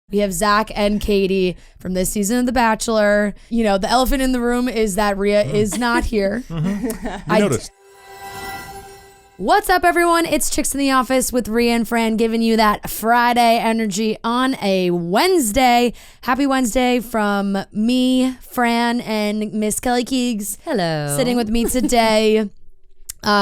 We have Zach and Kaity from this season of The Bachelor. You know, the elephant in the room is that Rhea is not here. I noticed. What's up, everyone? It's Chicks in the Office with Rhea and Fran giving you that Friday energy on a Wednesday. Happy Wednesday from me, Fran, and Miss Kelly Keegs. Hello. Sitting with me today.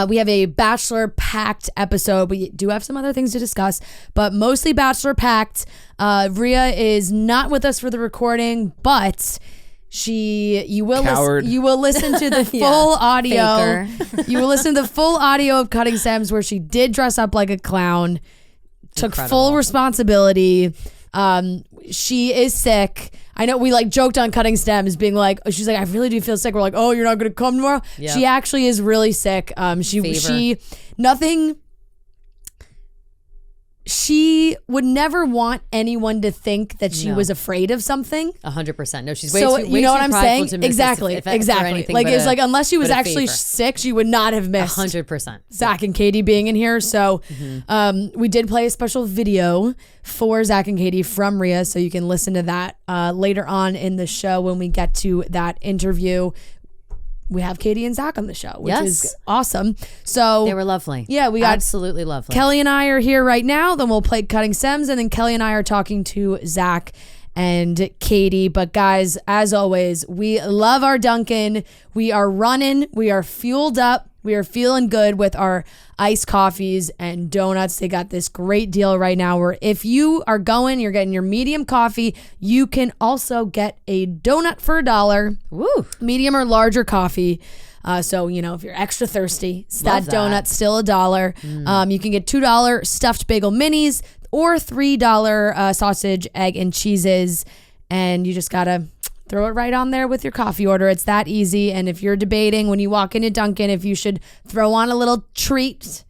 We have a Bachelor-packed episode. We do have some other things to discuss, but mostly Bachelor-packed. Rhea is not with us for the recording, but you will listen to the full audio. You will listen to the full audio of Cutting Stems where she did dress up like a clown, took full responsibility. She is sick. I know we joked on Cutting Stems being like, she's like, I really do feel sick. We're like, oh, you're not going to come tomorrow? Yep. She actually is really sick. She would never want anyone to think that she was afraid of something. 100%. No, she's way too you know what I'm saying? To miss exactly. Like it's like unless she was actually sick, she would not have missed 100%. Zach and Kaity being in here. So we did play a special video for Zach and Kaity from Rhea, so you can listen to that later on in the show when we get to that interview. We have Kaity and Zach on the show, which is awesome. So they were lovely. Yeah, we got absolutely lovely. Kelly and I are here right now. Then we'll play Cutting Stems, and then Kelly and I are talking to Zach and Kaity. But guys, as always, we love our Dunkin. We are running. We are fueled up. We are feeling good with our iced coffees and donuts. They got this great deal right now where if you are going, you're getting your medium coffee, you can also get a donut for $1. Woo. Medium or larger coffee. So, you know, if you're extra thirsty, that donut's still $1. You can get $2 stuffed bagel minis or $3 sausage, egg, and cheeses. And you just got to throw it right on there with your coffee order. It's that easy. And if you're debating when you walk into Dunkin' if you should throw on a little treat,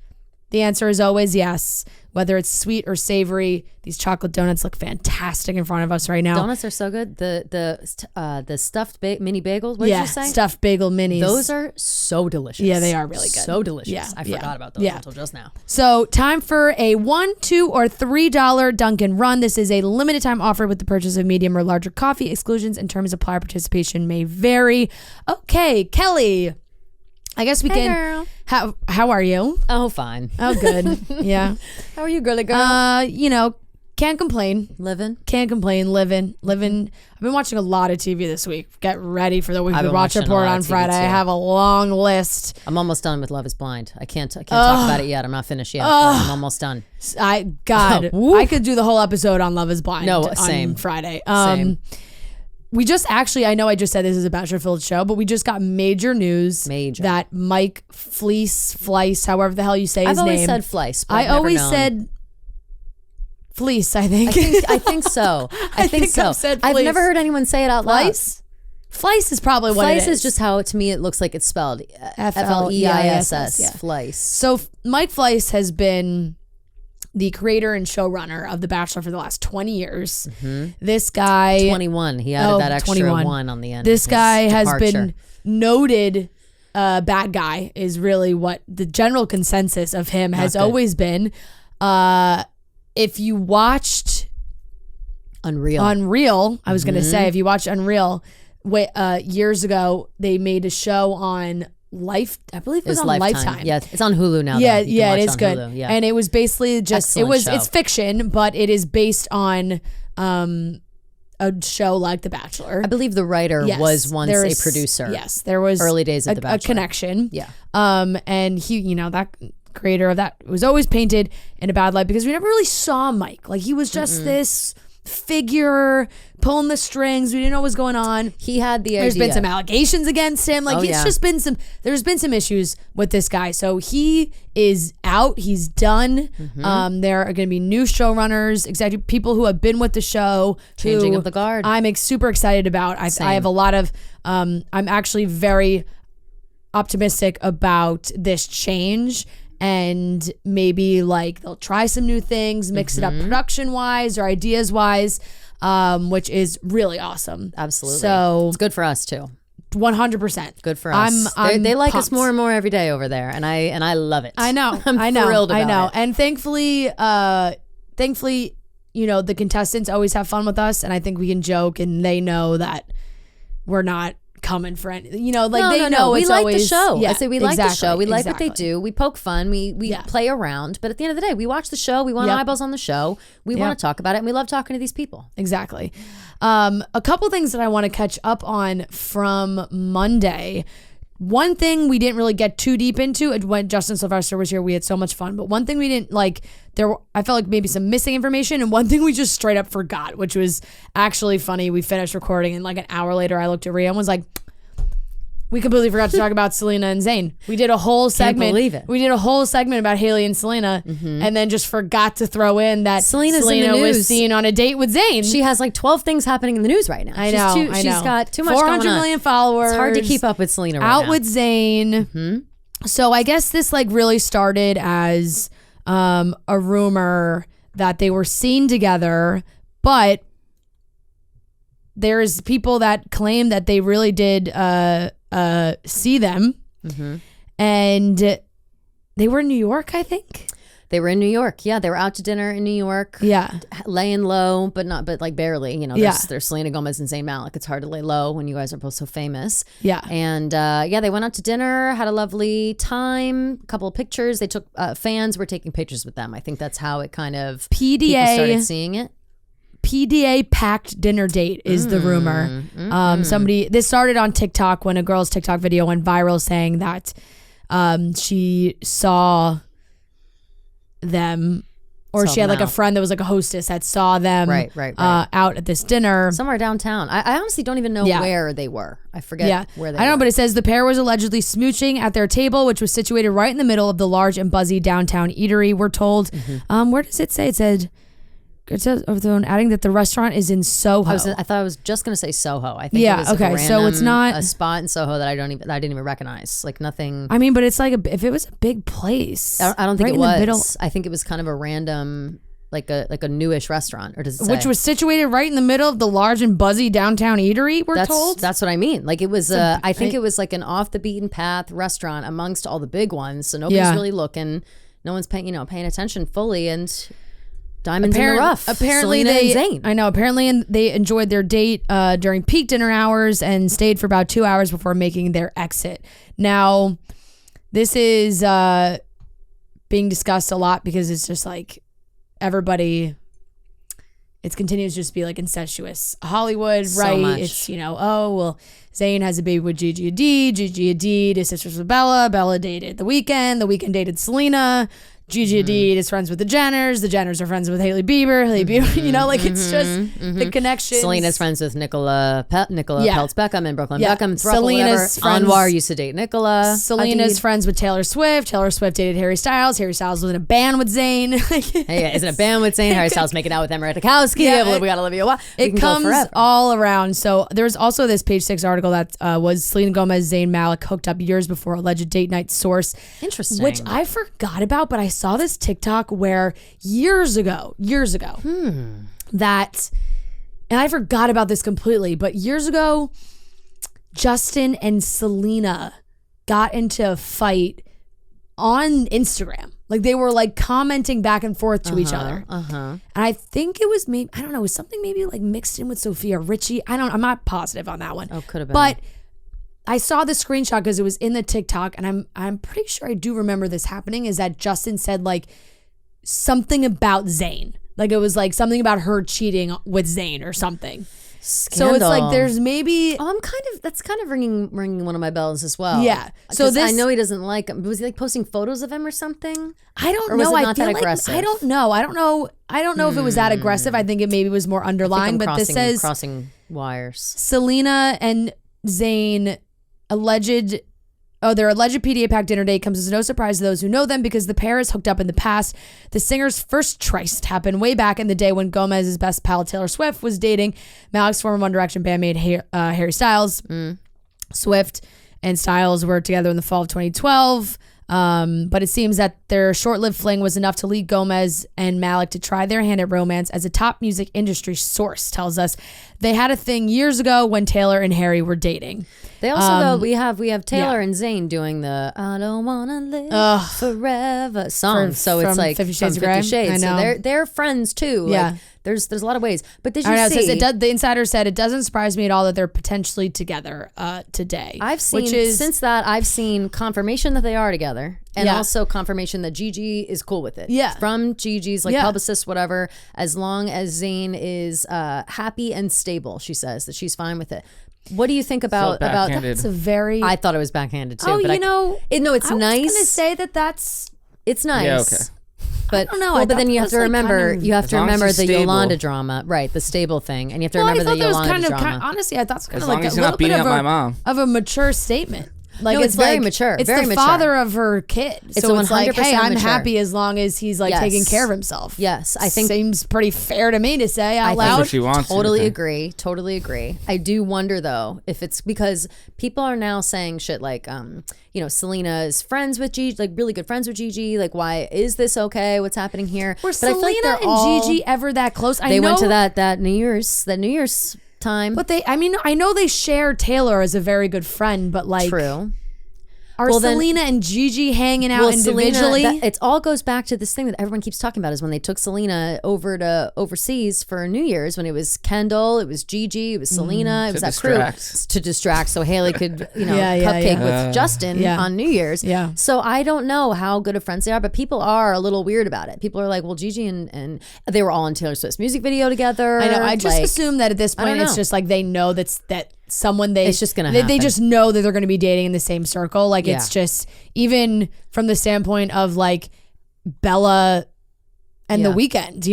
the answer is always yes. Whether it's sweet or savory, these chocolate donuts look fantastic in front of us right now. Donuts are so good. The stuffed mini bagels. What did you say? Stuffed bagel minis. Those are so delicious. Yeah, they are really good. So delicious. Yeah, I forgot about those until just now. So time for a $1, $2, or $3 Dunkin' run. This is a limited time offer with the purchase of medium or larger coffee. Exclusions and terms apply. Participation may vary. Okay, Kelly. I guess we can. Girl. How are you? Oh, fine. Oh, good. Yeah. How are you, girly girl? You know, can't complain. Living. Can't complain. Living. I've been watching a lot of TV this week. Get ready for the Weekly Watch Report on Friday. I have a long list. I'm almost done with Love Is Blind. I can't talk about it yet. I'm not finished yet. But I'm almost done. I could do the whole episode on Love Is Blind. On Friday. Same. We just I know I just said this is a Bachelor-filled show, but we just got major news that Mike Fleiss, however the hell you say his name. I've always said Fleiss, but I always said Fleece, I think. I think so. I think so. I've never heard anyone say it out loud. Fleiss is probably what it is. Fleiss is just how, to me, it looks like it's spelled. F-L-E-I-S-S. Yeah. Fleiss. So Mike Fleiss has been the creator and showrunner of The Bachelor for the last 20 years. Mm-hmm. This guy... 21. He added that extra 1 on the end. This guy has been noted bad guy is really what the general consensus of him has always been. If you watched... Unreal, I was going to say, if you watched Unreal, years ago, they made a show on... I believe it was on Lifetime. Yeah, it's on Hulu now. Yeah, it is good. Yeah. And it was basically just it's fiction, but it is based on a show like The Bachelor. I believe the writer was once a producer. Yes, there was early days of The Bachelor. A connection. Yeah. And he, that creator of that was always painted in a bad light because we never really saw Mike. Like he was just this figure pulling the strings. We didn't know what was going on. He had the idea. There's been some allegations against him. Like there's been some issues with this guy. So he is out. He's done. There are going to be new showrunners, executive people who have been with the show. Changing of the guard. I'm super excited about. I have a lot of, I'm actually very optimistic about this change. And maybe they'll try some new things, mix it up production wise or ideas wise, which is really awesome. Absolutely. So it's good for us too. 100%. Good for us. They like pumped. us more and more every day over there, and I love it. I know. I'm thrilled about it. And thankfully, the contestants always have fun with us, and I think we can joke, and they know that we're not coming for any, they know we it's like always, the show. Yeah, I say we like the show. We like what they exactly. do. We poke fun. We play around. But at the end of the day, we watch the show. We want eyeballs on the show. We want to talk about it, and we love talking to these people. Exactly. A couple things that I want to catch up on from Monday. One thing we didn't really get too deep into when Justin Sylvester was here. We had so much fun, but one thing we didn't I felt like maybe some missing information, and one thing we just straight up forgot, which was actually funny. We finished recording, and like an hour later, I looked at Rhea and was like, we completely forgot to talk about Selena and Zayn. We did a whole segment. Can't believe it. We did a whole segment about Haley and Selena, and then just forgot to throw in that Selena was seen on a date with Zayn. She has like 12 things happening in the news right now. I know. She's got too much 400 going on. million followers. It's hard to keep up with Selena right now. Out with Zayn. So I guess this really started as a rumor that they were seen together, but there's people that claim that they really did see them, and they were in New York, I think. They were in New York. Yeah, they were out to dinner in New York. Yeah, laying low, but like barely. There's Selena Gomez and Zayn Malik. It's hard to lay low when you guys are both so famous. Yeah, and they went out to dinner, had a lovely time. A couple of pictures. They took fans were taking pictures with them. I think that's how it kind of people started seeing it. PDA packed dinner date is the rumor. This started on TikTok when a girl's TikTok video went viral saying that she saw them, or she had like a friend that was like a hostess that saw them right. out at this dinner somewhere downtown. I honestly don't even know where they were. I forget where they were. I don't know, but it says the pair was allegedly smooching at their table, which was situated right in the middle of the large and buzzy downtown eatery, we're told. Where does it say? It says adding that the restaurant is in Soho. I thought I was just gonna say Soho. I think it was like so it's not a spot in Soho that I didn't even recognize. Like nothing. I mean, but it's like if it was a big place. I don't think right it was. In the middle. I think it was kind of a random, like a newish restaurant, or does it say? Which was situated right in the middle of the large and buzzy downtown eatery. We're told. That's what I mean. Like it was. I think it was like an off the beaten path restaurant amongst all the big ones. So nobody's really looking. No one's paying attention fully and. Diamonds in the rough. Apparently Selena and Zayn. I know. Apparently they enjoyed their date during peak dinner hours and stayed for about 2 hours before making their exit. Now, this is being discussed a lot because it's just like everybody. It continues to just be like incestuous Hollywood, So right? much. It's Zayn has a baby with Gigi Hadid is sisters with Bella dated The Weeknd dated Selena. Gigi Hadid is friends with the Jenners are friends with Hailey Bieber, it's just the connections. Selena's friends with Nicola Peltz Beckham and Brooklyn Beckham. Selena's friends. Anwar used to date Nicola. Selena's friends with Taylor Swift. Taylor Swift dated Harry Styles was in a band with Zayn. Is in a band with Zayn. Harry Styles making out with Emrata. We got Olivia Wilde. It comes all around. So there's also this Page 6 article that was Selena Gomez, Zayn Malik hooked up years before alleged date night source. Interesting. Which I forgot about, but I saw this TikTok where years ago, that, and I forgot about this completely, but years ago, Justin and Selena got into a fight on Instagram. Like they were like commenting back and forth to each other. And I think it was maybe, I don't know, it was something maybe like mixed in with Sophia Richie. I'm not positive on that one. Oh, could have been. But I saw the screenshot because it was in the TikTok, and I'm pretty sure I do remember this happening, is that Justin said like something about Zayn. Like it was like something about her cheating with Zayn or something. Scandal. So it's like there's maybe that's kind of ringing one of my bells as well. Yeah. So I know he doesn't like him. Was he like posting photos of him or something? I don't know. Was it I not feel that like aggressive? I don't know if it was that aggressive. I think it maybe was more underlying, but this says crossing wires. Selena and Zayn their alleged PDA packed dinner date comes as no surprise to those who know them because the pair is hooked up in the past. The singer's first tryst happened way back in the day when Gomez's best pal Taylor Swift was dating Malik's former One Direction bandmate Harry Styles. Swift and Styles were together in the fall of 2012. But it seems that their short-lived fling was enough to lead Gomez and Malik to try their hand at romance, as a top music industry source tells us. They had a thing years ago when Taylor and Harry were dating. They also we have Taylor and Zayn doing the "I Don't Wanna Live Forever" song. So it's like 50 Shades of Grey. I know. So they're friends too. Yeah. Like, There's a lot of ways. But did you I know, see? it does, the insider said it doesn't surprise me at all that they're potentially together today. I've seen since that. I've seen confirmation that they are together, and also confirmation that Gigi is cool with it. Yeah, from Gigi's publicist, whatever. As long as Zayn is happy and stable, she says that she's fine with it. What do you think about that's a very? I thought it was backhanded too. Oh, but no, it's nice. I was gonna say that's. It's nice. Yeah, okay. But I don't know. Well, but then you have to remember, the stable. Yolanda drama, right? The stable thing, and you have to remember the Yolanda drama. Honestly, I thought it was kind As of long like as a you're not little bit beating up my mom. of a mature statement. Like No, it's very mature. It's very the mature. father of her kid. So it's like, 100% hey, I'm mature. happy as long as he's like taking care of himself. Yes, I think seems pretty fair to me to say out I loud. what she wants. Totally agree. Totally agree. I do wonder though if it's because people are now saying shit like, Selena is friends with Gigi, like really good friends with Gigi. Like, why is this okay? What's happening here? Were Selena and Gigi ever that close? They went to that New Year's time. But I know they share Taylor as a very good friend, but like, true. Are Selena and Gigi hanging out individually? It all goes back to this thing that everyone keeps talking about is when they took Selena over to overseas for New Year's, when it was Kendall, it was Gigi, it was Selena, it was that crew to distract so Haley could, cupcake with Justin on New Year's. Yeah. So I don't know how good of friends they are, but people are a little weird about it. People are like, well, Gigi and they were all in Taylor Swift's music video together. I know. I just assume that at this point it's just like they know that someone it's just gonna happen. They just know that they're going to be dating in the same circle. Like it's just, even from the standpoint of like Bella and The Weeknd,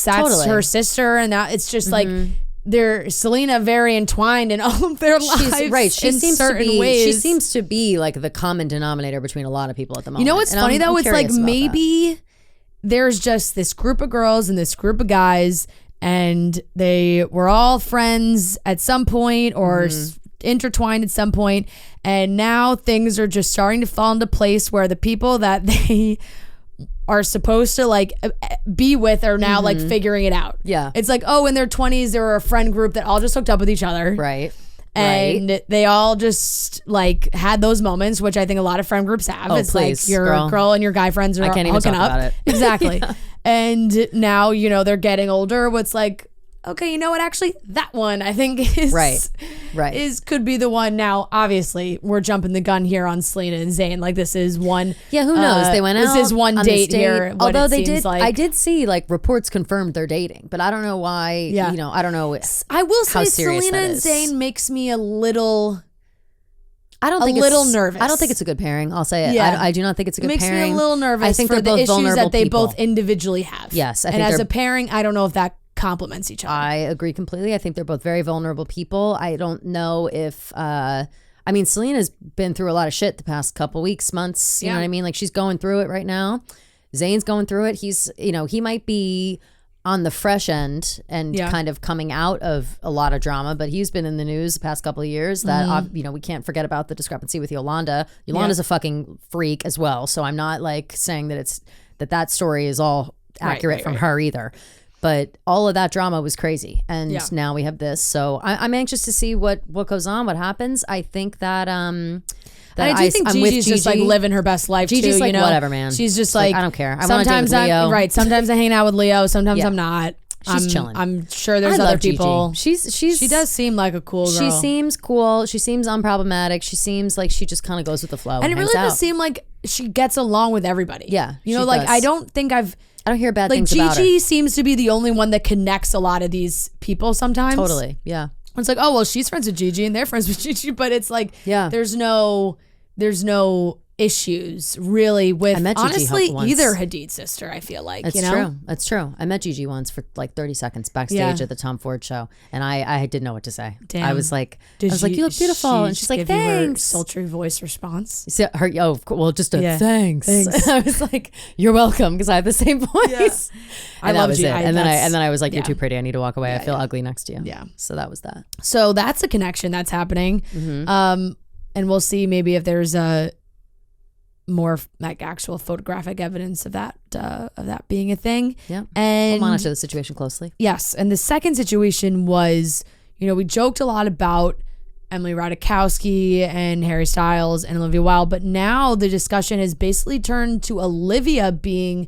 that's her sister, and that it's just like they're Selena very entwined in all of their lives. Right. She in seems certain to be ways. She seems to be like the common denominator between a lot of people at the moment. You know what's funny though? It's like maybe there's just this group of girls and this group of guys, and they were all friends at some point or intertwined at some point, and now things are just starting to fall into place where the people that they are supposed to like be with are now like figuring it out. Yeah. It's like, in their 20s they were a friend group that all just hooked up with each other. Right. And they all just like had those moments, which I think a lot of friend groups have. It's please, like your girl and your guy friends are hooking up. About it. Exactly. And now, they're getting older. What's like, okay, you know what? Actually, that one I think is right. Could be the one. Now, obviously, we're jumping the gun here on Selena and Zayn. Like this is one. Yeah, who knows? They went out. This is one date here. Although they did, I did see like reports confirmed they're dating, but I don't know why. Yeah. I don't know. I will say Selena and Zayn makes me a little. I don't think a little nervous. I don't think it's a good pairing. I'll say it. Yeah. I do not think it's a good pairing. Makes me a little nervous. I think for they're the both issues vulnerable that they people. both individually have. Yes, and as a pairing, I don't know if that complements each other. I agree completely. I think they're both very vulnerable people. I don't know if. Selena's been through a lot of shit the past couple weeks, months. You know what I mean? Like she's going through it right now. Zayn's going through it. He's, he might be on the fresh end and kind of coming out of a lot of drama, but he's been in the news the past couple of years that, we can't forget about the discrepancy with Yolanda. Yolanda's a fucking freak as well. So I'm not like saying that that story is all accurate from her either. But all of that drama was crazy. And now we have this. So I'm anxious to see what goes on, what happens. I think that I do think Gigi's just like living her best life. Gigi's too, like, whatever, man. She's just like, I don't care. I sometimes I'm right. Sometimes I hang out with Leo. Sometimes I'm not. She's chilling. I'm sure there's other people. She does seem like a cool girl. She seems cool. She seems unproblematic. She seems like she just kind of goes with the flow. And it really does seem like she gets along with everybody. Yeah, I don't think I don't hear bad things about her. Like Gigi seems to be the only one that connects a lot of these people sometimes. Totally. Yeah. It's like, oh well, she's friends with Gigi and they're friends with Gigi, but it's like, there's no issues really with honestly either Hadid sister. I feel like That's true. I met Gigi once for like 30 seconons backstage at the Tom Ford show, and I didn't know what to say. Damn. I was like, you look beautiful, and she's like, thanks. Sultry voice response. So just a thanks. I was like, you're welcome, because I have the same voice. I love Gigi. And then I was like, you're too pretty. I need to walk away. I feel ugly next to you. Yeah. So that was that. So that's a connection that's happening. And we'll see maybe if there's a more like actual photographic evidence of that being a thing. Yeah. And we'll monitor the situation closely. Yes. And the second situation was, we joked a lot about Emily Ratajkowski and Harry Styles and Olivia Wilde, but now the discussion has basically turned to Olivia being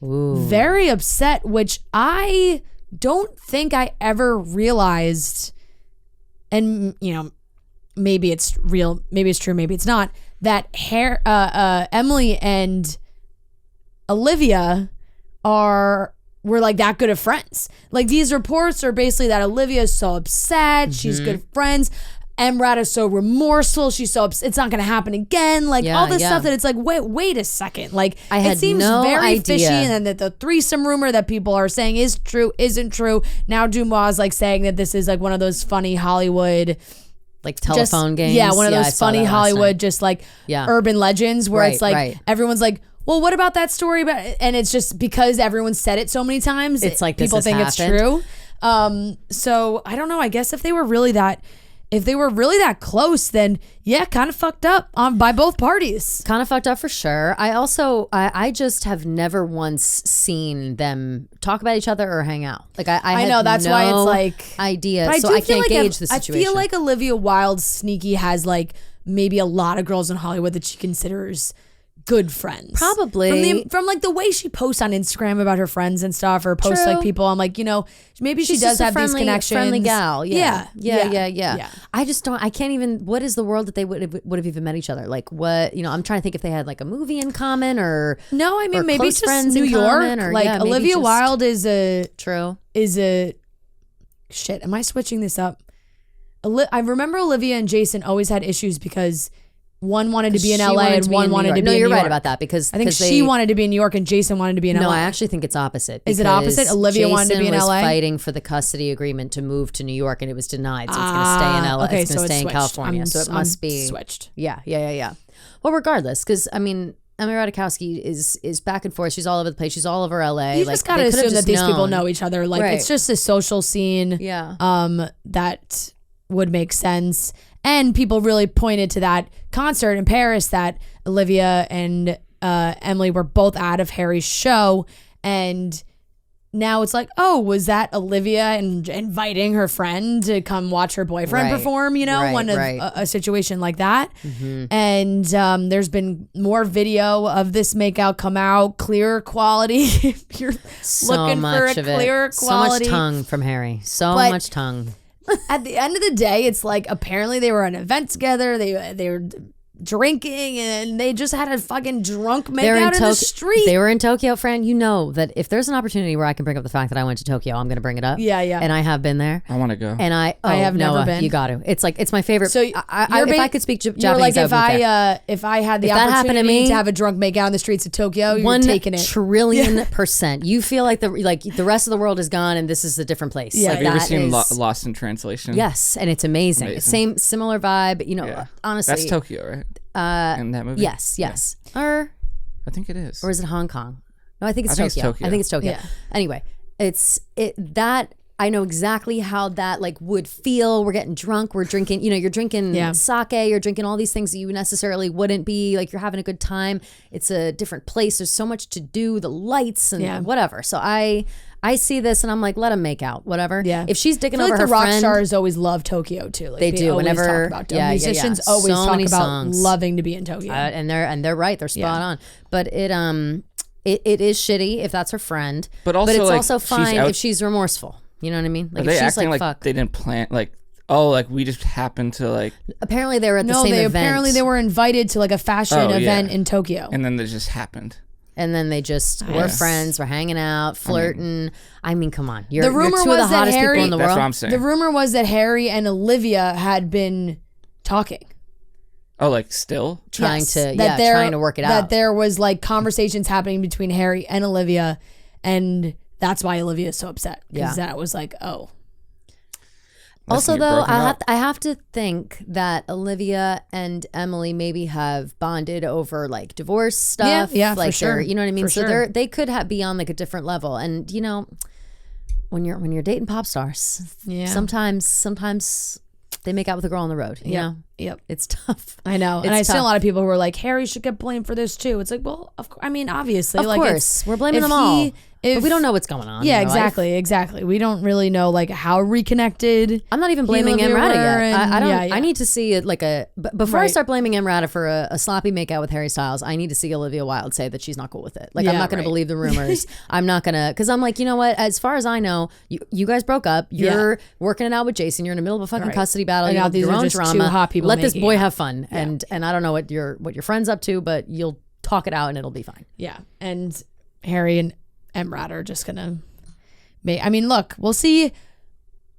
very upset, which I don't think I ever realized, and maybe it's real, maybe it's true, maybe it's not, that Emily and Olivia were like that good of friends. Like these reports are basically that Olivia is so upset, she's good friends. Emrata's so remorseful, she's so upset, it's not gonna happen again. Like all this stuff that it's like, wait a second. Like it seems very fishy, and then that the threesome rumor that people are saying is true, isn't true. Now Dumois is like saying that this is like one of those funny Hollywood like telephone games. Yeah, one of those funny Hollywood just like urban legends where it's like everyone's like, well, what about that story? And it's just because everyone said it so many times, it's like people think it's true. So I don't know. I guess if they were really that close, then kind of fucked up by both parties. Kind of fucked up for sure. I just have never once seen them talk about each other or hang out. Like I know that's why it's like idea. So I can't gauge the situation. I feel like Olivia Wilde sneaky has like maybe a lot of girls in Hollywood that she considers good friends, probably from like the way she posts on Instagram about her friends and stuff, or posts like people. I'm like, maybe she does have these connections. Friendly gal, yeah. I can't even. What is the world that they would have even met each other? Like what? I'm trying to think if they had like a movie in common or no. I mean, maybe it's just New York. Or, like Olivia Wilde is a shit. Am I switching this up? I remember Olivia and Jason always had issues because one wanted to be in LA and one wanted to be in New York. No, you're right about that because I think she wanted to be in New York and Jason wanted to be in LA. No, I actually think it's opposite. Is it opposite? Olivia wanted to be in LA? Jason was fighting for the custody agreement to move to New York and it was denied. So it's going to stay in LA. Okay, it's going to stay in California. So it must be switched. Yeah. Well, regardless, because I mean, Emrata Kaity is back and forth. She's all over the place. She's all over LA. You just gotta assume that these people know each other. Like it's just a social scene. Yeah. That would make sense. And people really pointed to that concert in Paris that Olivia and Emily were both out of Harry's show. And now it's like, oh, was that Olivia inviting her friend to come watch her boyfriend perform, a situation like that. Mm-hmm. And there's been more video of this makeout come out, clear quality. If you're looking for a clear quality. So much tongue from Harry. So much tongue. At the end of the day, it's like apparently they were at an event together. They were drinking and they just had a fucking drunk makeout in the street. They were in Tokyo, Fran. You know that if there's an opportunity where I can bring up the fact that I went to Tokyo, I'm going to bring it up. Yeah. And I have been there. I want to go. And I have never been. You got to. It's like it's my favorite. So if I could speak Japanese, like if I had the opportunity to have a drunk makeout in the streets of Tokyo, you're taking it. 1 trillion%. You feel like the rest of the world is gone and this is a different place. Yeah. Have you ever seen Lost in Translation? Yes, and it's amazing. Similar vibe. Honestly, that's Tokyo, right? In that movie? Yes. Yeah. Or I think it is. Or is it Hong Kong? No, I think it's Tokyo. I think it's Tokyo. Yeah. Anyway, that I know exactly how that like would feel. We're getting drunk, we're drinking, you're drinking sake, you're drinking all these things that you necessarily wouldn't be, like you're having a good time. It's a different place. There's so much to do, the lights and whatever. So I see this and I'm like, let them make out, whatever. Yeah. If she's digging over like her the rock friend, stars always love Tokyo too. Like they do. Always Whenever talk about musicians always so talk many about songs. loving to be in Tokyo. And they're right. They're spot on. But it is shitty if that's her friend. But it's also fine if she's remorseful. You know what I mean? Like are they if she's acting like, like fuck. they didn't plan we just happened to like. Apparently they were at the same event. Apparently they were invited to like a fashion event in Tokyo. And then it just happened. And then they just were friends, were hanging out, flirting. I mean come on. You're the rumor two was of the hottest that Harry, people in the that's world. what I'm saying. The rumor was that Harry and Olivia had been talking. Oh, like still? Trying to work it out. That there was like conversations happening between Harry and Olivia, and that's why Olivia is so upset. Because that was like, oh. Also, though, I have to think that Olivia and Emily maybe have bonded over like divorce stuff. Yeah, like for sure. You know what I mean? For So sure. they could be on like a different level. And when you're dating pop stars, sometimes they make out with a girl on the road. You know? Yep. It's tough. I know. And I see a lot of people who are like, Harry should get blamed for this too. It's like, well, I mean, obviously. Of course. We're blaming them all. But we don't know what's going on. Yeah, in their life. exactly. We don't really know like how reconnected. I'm not even blaming Olivia Emrata were, yet. and- I don't. yeah. I need to see it like before I Right. start blaming Emrata for a sloppy makeout with Harry Styles. I need to see Olivia Wilde say that she's not cool with it. Like I'm Yeah, not going right. to believe the rumors. I'm not gonna because I'm like, you know what? As far as I know, you guys broke up. You're working it out with Jason. You're in the middle of a fucking Right. custody battle. And You now have these your are own just two drama. hot people Let this making boy out. have fun. And I don't know what your friend's up to, but you'll talk it out and it'll be fine. Yeah, and Harry and Emrata are just gonna make. I mean, look, we'll see.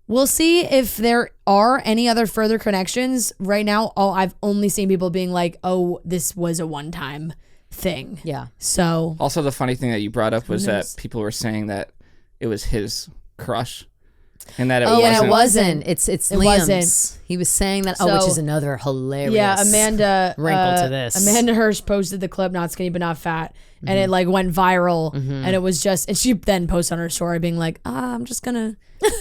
We'll see if there are any other further connections. Right now, I've only seen people being like, "Oh, this was a one-time thing." Yeah. So Also, the funny thing that you brought up was knows? that people were saying that it was his crush, and that it Oh, wasn't. and it wasn't. It's Liam's. wasn't. He was saying that. Which So- is another hilarious. yeah, Amanda wrinkle to this. Amanda Hirsch posted the clip, "Not skinny but not fat," and it like went viral, and it was just. And she then posted on her story being like, "I'm just gonna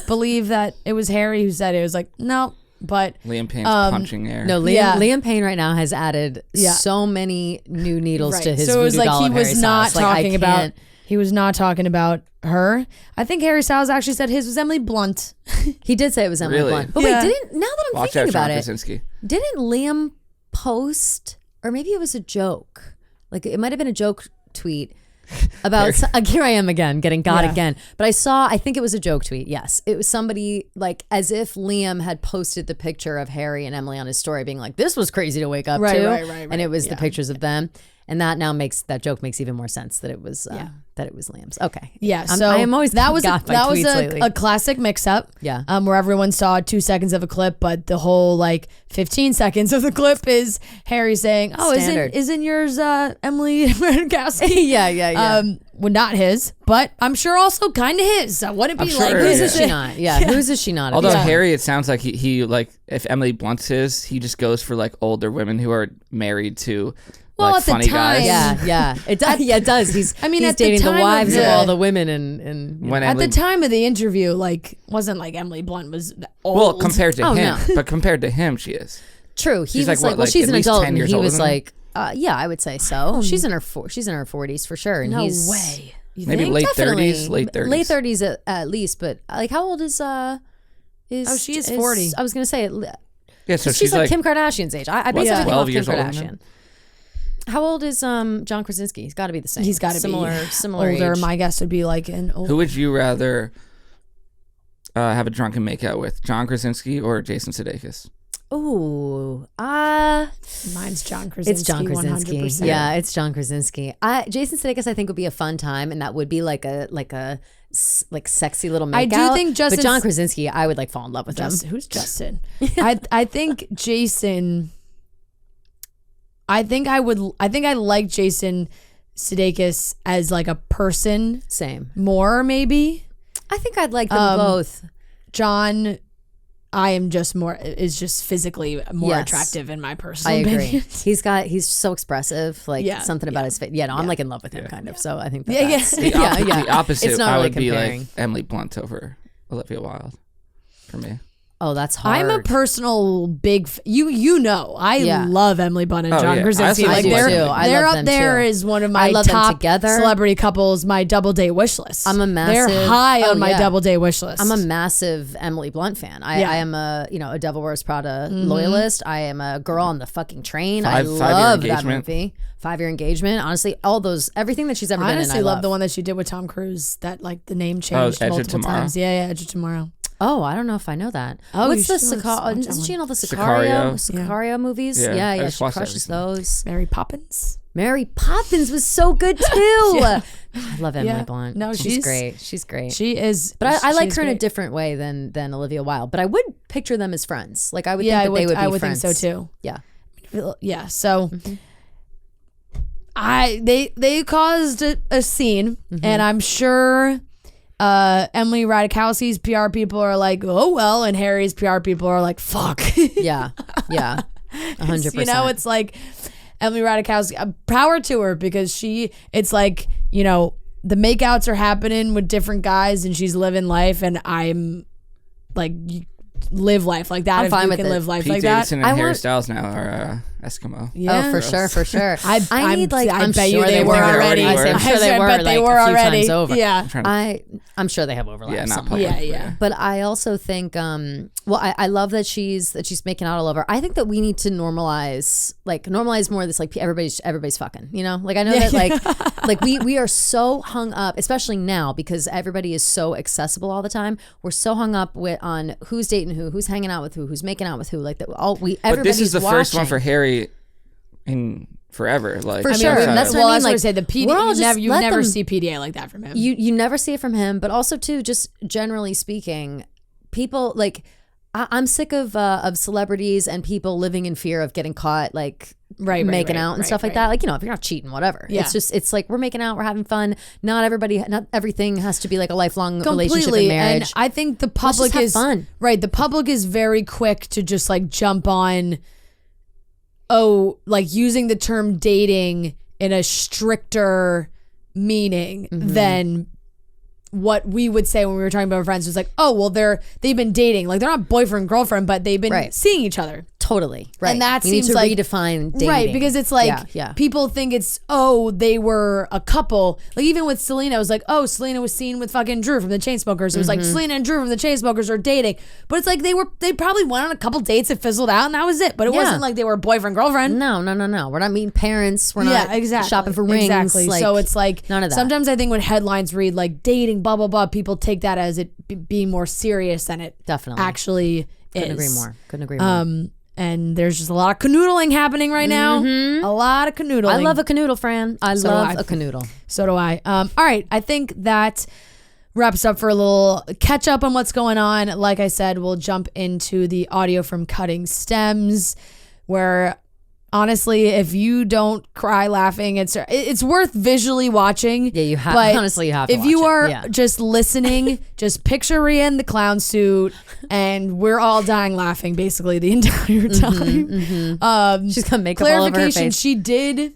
believe that it was Harry who said it." It was like, no, but Liam Payne's punching air. No, Liam, Yeah. Liam Payne right now has added Yeah. so many new needles to his so it was voodoo like doll he of was Harry not Styles. Like, I talking about. can't- He was not talking about her. I think Harry Styles actually said his was Emily Blunt. He did say it was Emily Really? Blunt. But Yeah. wait, now that I'm Watch thinking out, John about it, Krasinski. didn't Liam post, or maybe it was a joke? Like it might have been a joke tweet about here I am again getting got Yeah. again. But I think it was a joke tweet. Yes, it was somebody like as if Liam had posted the picture of Harry and Emily on his story, being like, "This was crazy to wake up Right, to," right, and it was the yeah. pictures of them. And that now that joke makes even more sense that it was Liam's. Okay. Yeah, I so am always that was got by that was tweets lately. a classic mix-up. Yeah. where everyone saw 2 seconds of a clip, but the whole like 15 seconds of the clip is Harry saying, "Oh, Standard. isn't yours Emily Ratajkowski?" yeah. Well, not his, but I'm sure also kind of his. So wouldn't it be I'm like sure, Whose yeah. is she not? Yeah. Whose is she not? Although Yeah. Harry, it sounds like he like if Emily Blunt's his, he just goes for like older women who are married to Well, like at the funny time- guys. Yeah. It does. Yeah, it does. He's I mean, he's at the dating the time of wives of the- all the women and When At Emily, the time of the interview, like wasn't like Emily Blunt was old. well, compared to Oh, him, no. but compared to him, she is. True. He She's was like, like, what, well, like, she's at an least adult, 10 and years he older was than her? like, yeah, I would say so. She's in her 40s for sure. And no he's way. You Maybe think? late definitely 30s, late 30s. late 30s at least. But like, how old is Oh, she is 40. I was gonna say Yeah, so she's like Kim Kardashian's age. I basically think 12 of Kim years older than Kardashian. him? How old is John Krasinski? He's got to be the same. He's got to be similar older. age. My guess would be like an old. Who would you rather have a drunken makeout with, John Krasinski or Jason Sudeikis? Ooh, Mine's John Krasinski. it's John Krasinski. 100%. Yeah, it's John Krasinski. Jason Sudeikis, I think, would be a fun time, and that would be like sexy little makeout. I do think but Justin's- John Krasinski, I would like fall in love with him. Who's Justin? I think Jason. I think I like Jason Sudeikis as like a person Same. more maybe. I think I'd like them both. John, I am just just physically more Yes. attractive in my personal I agree. opinion. He's so expressive. Like Yeah, something about his face. Yeah, no, I'm like in love with him, kind of. So I think that Yeah, yeah. that's, The opposite, It's not I really would be comparing. like Emily Blunt over Olivia Wilde for me. Oh, that's hard. I'm a personal big you know I love Emily Blunt and Oh, John yeah. Krasinski. I Like also they're love them. I they're love up them there too. as one of I my love them top together. celebrity couples. My double date wish list. I'm a They're massive- high oh, on my yeah. double date wish list. I'm a massive Emily Blunt fan. I am a Devil Wears Prada Mm-hmm. loyalist. I am a girl on the fucking train. I Five-year love that engagement. movie. 5-year engagement. Honestly, everything that she's ever I been in. honestly I love the one that she did with Tom Cruise. That like the name changed Edge of multiple Tomorrow? times. Yeah, Edge of Tomorrow. Oh, I don't know if I know that. Oh, What's you the should watch that Isn't she in all the Sicario. Sicario movies? Yeah, I Yeah. just She watched crushes everything. those. Mary Poppins. Mary Poppins was so good too. I love Emily Yeah. Blunt. No, she's she's- great. She's great. She is. But I like she's her in a great. different way than Olivia Wilde. But I would picture them as friends. Like I would Yeah, think that they would be I would friends. think so too. Yeah. Yeah. So Mm-hmm. they caused a scene, Mm-hmm. and I'm sure Emily Ratajkowski's PR people are like, oh well, and Harry's PR people are like, fuck. Yeah. Yeah. 100%. You know, it's like Emily Ratajkowski, power to her, because it's like, you know, the makeouts are happening with different guys and she's living life, and I'm like, live life like that. I'm if fine you with can it. live life Pete like Davidson that. and Harry Styles now are Eskimo. Yeah. Oh, for sure. I need like I I'm bet sure you they were already. I say, I'm sure they I were bet they like were a few already. times over. Yeah. I'm sure they have overlap. Yeah, not somewhere. public. Yeah. But I also think, I love that she's making out all over. I think that we need to normalize more of this, like everybody's fucking, you know? Like I know that like we are so hung up, especially now because everybody is so accessible all the time. We're so hung up on who's dating who's hanging out with who's making out with who. Like that But this is the watching. first one for Harry in forever. Like For sure. That's what I mean. I was Like, going to say the PDA. You never see PDA like that from him. You never see it from him, but also too, just generally speaking, people like I'm sick of celebrities and people living in fear of getting caught, like making out and stuff like that. Like, you know, if you're not cheating, whatever. Yeah. It's like we're making out, we're having fun. Not everything has to be like a lifelong relationship and marriage. And I think the public is fun. Right. The public is very quick to just like jump on. Oh, like using the term dating in a stricter meaning than what we would say when we were talking about our friends. It was like, oh, well, they've been dating. Like they're not boyfriend, girlfriend, but they've been seeing each other. Totally. Right. And that we seems need to like redefine dating. Right, because it's like people think it's, oh, they were a couple. Like even with Selena, it was like, oh, Selena was seen with fucking Drew from the Chainsmokers. It was like Selena and Drew from the Chainsmokers are dating. But it's like they probably went on a couple dates that fizzled out and that was it. But it wasn't like they were boyfriend, girlfriend. No. We're not meeting parents. We're not shopping for rings. Exactly. Like, so it's like none of that. Sometimes I think when headlines read like dating, blah, blah, blah, people take that as it being more serious than it definitely actually Couldn't agree more. And there's just a lot of canoodling happening right now. A lot of canoodling. I love a canoodle, Fran. I love a canoodle. So do I. All right. I think that wraps up for a little catch up on what's going on. Like I said, we'll jump into the audio from Cutting Stems, where honestly, if you don't cry laughing, it's worth visually watching. Yeah, you have. Honestly, you have to if watch you it. are just listening, just picture Rhea in the clown suit, and we're all dying laughing basically the entire time. She's gonna make up all over her face. She did.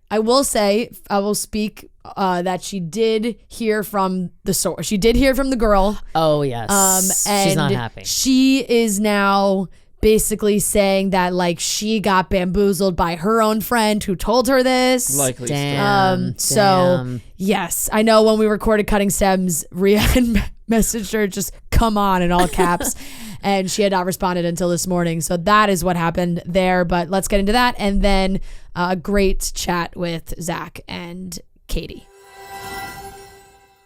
I will speak that she did hear from the source. She did hear from the girl. Oh yes. And she's not happy. She is now basically saying that like she got bamboozled by her own friend who told her this. Likely. Damn. So yes, I know when we recorded Cutting Stems, Rhea had messaged her just come on in all caps. And she had not responded until this morning. So that is what happened there. But let's get into that. And then a great chat with Zach and Katie.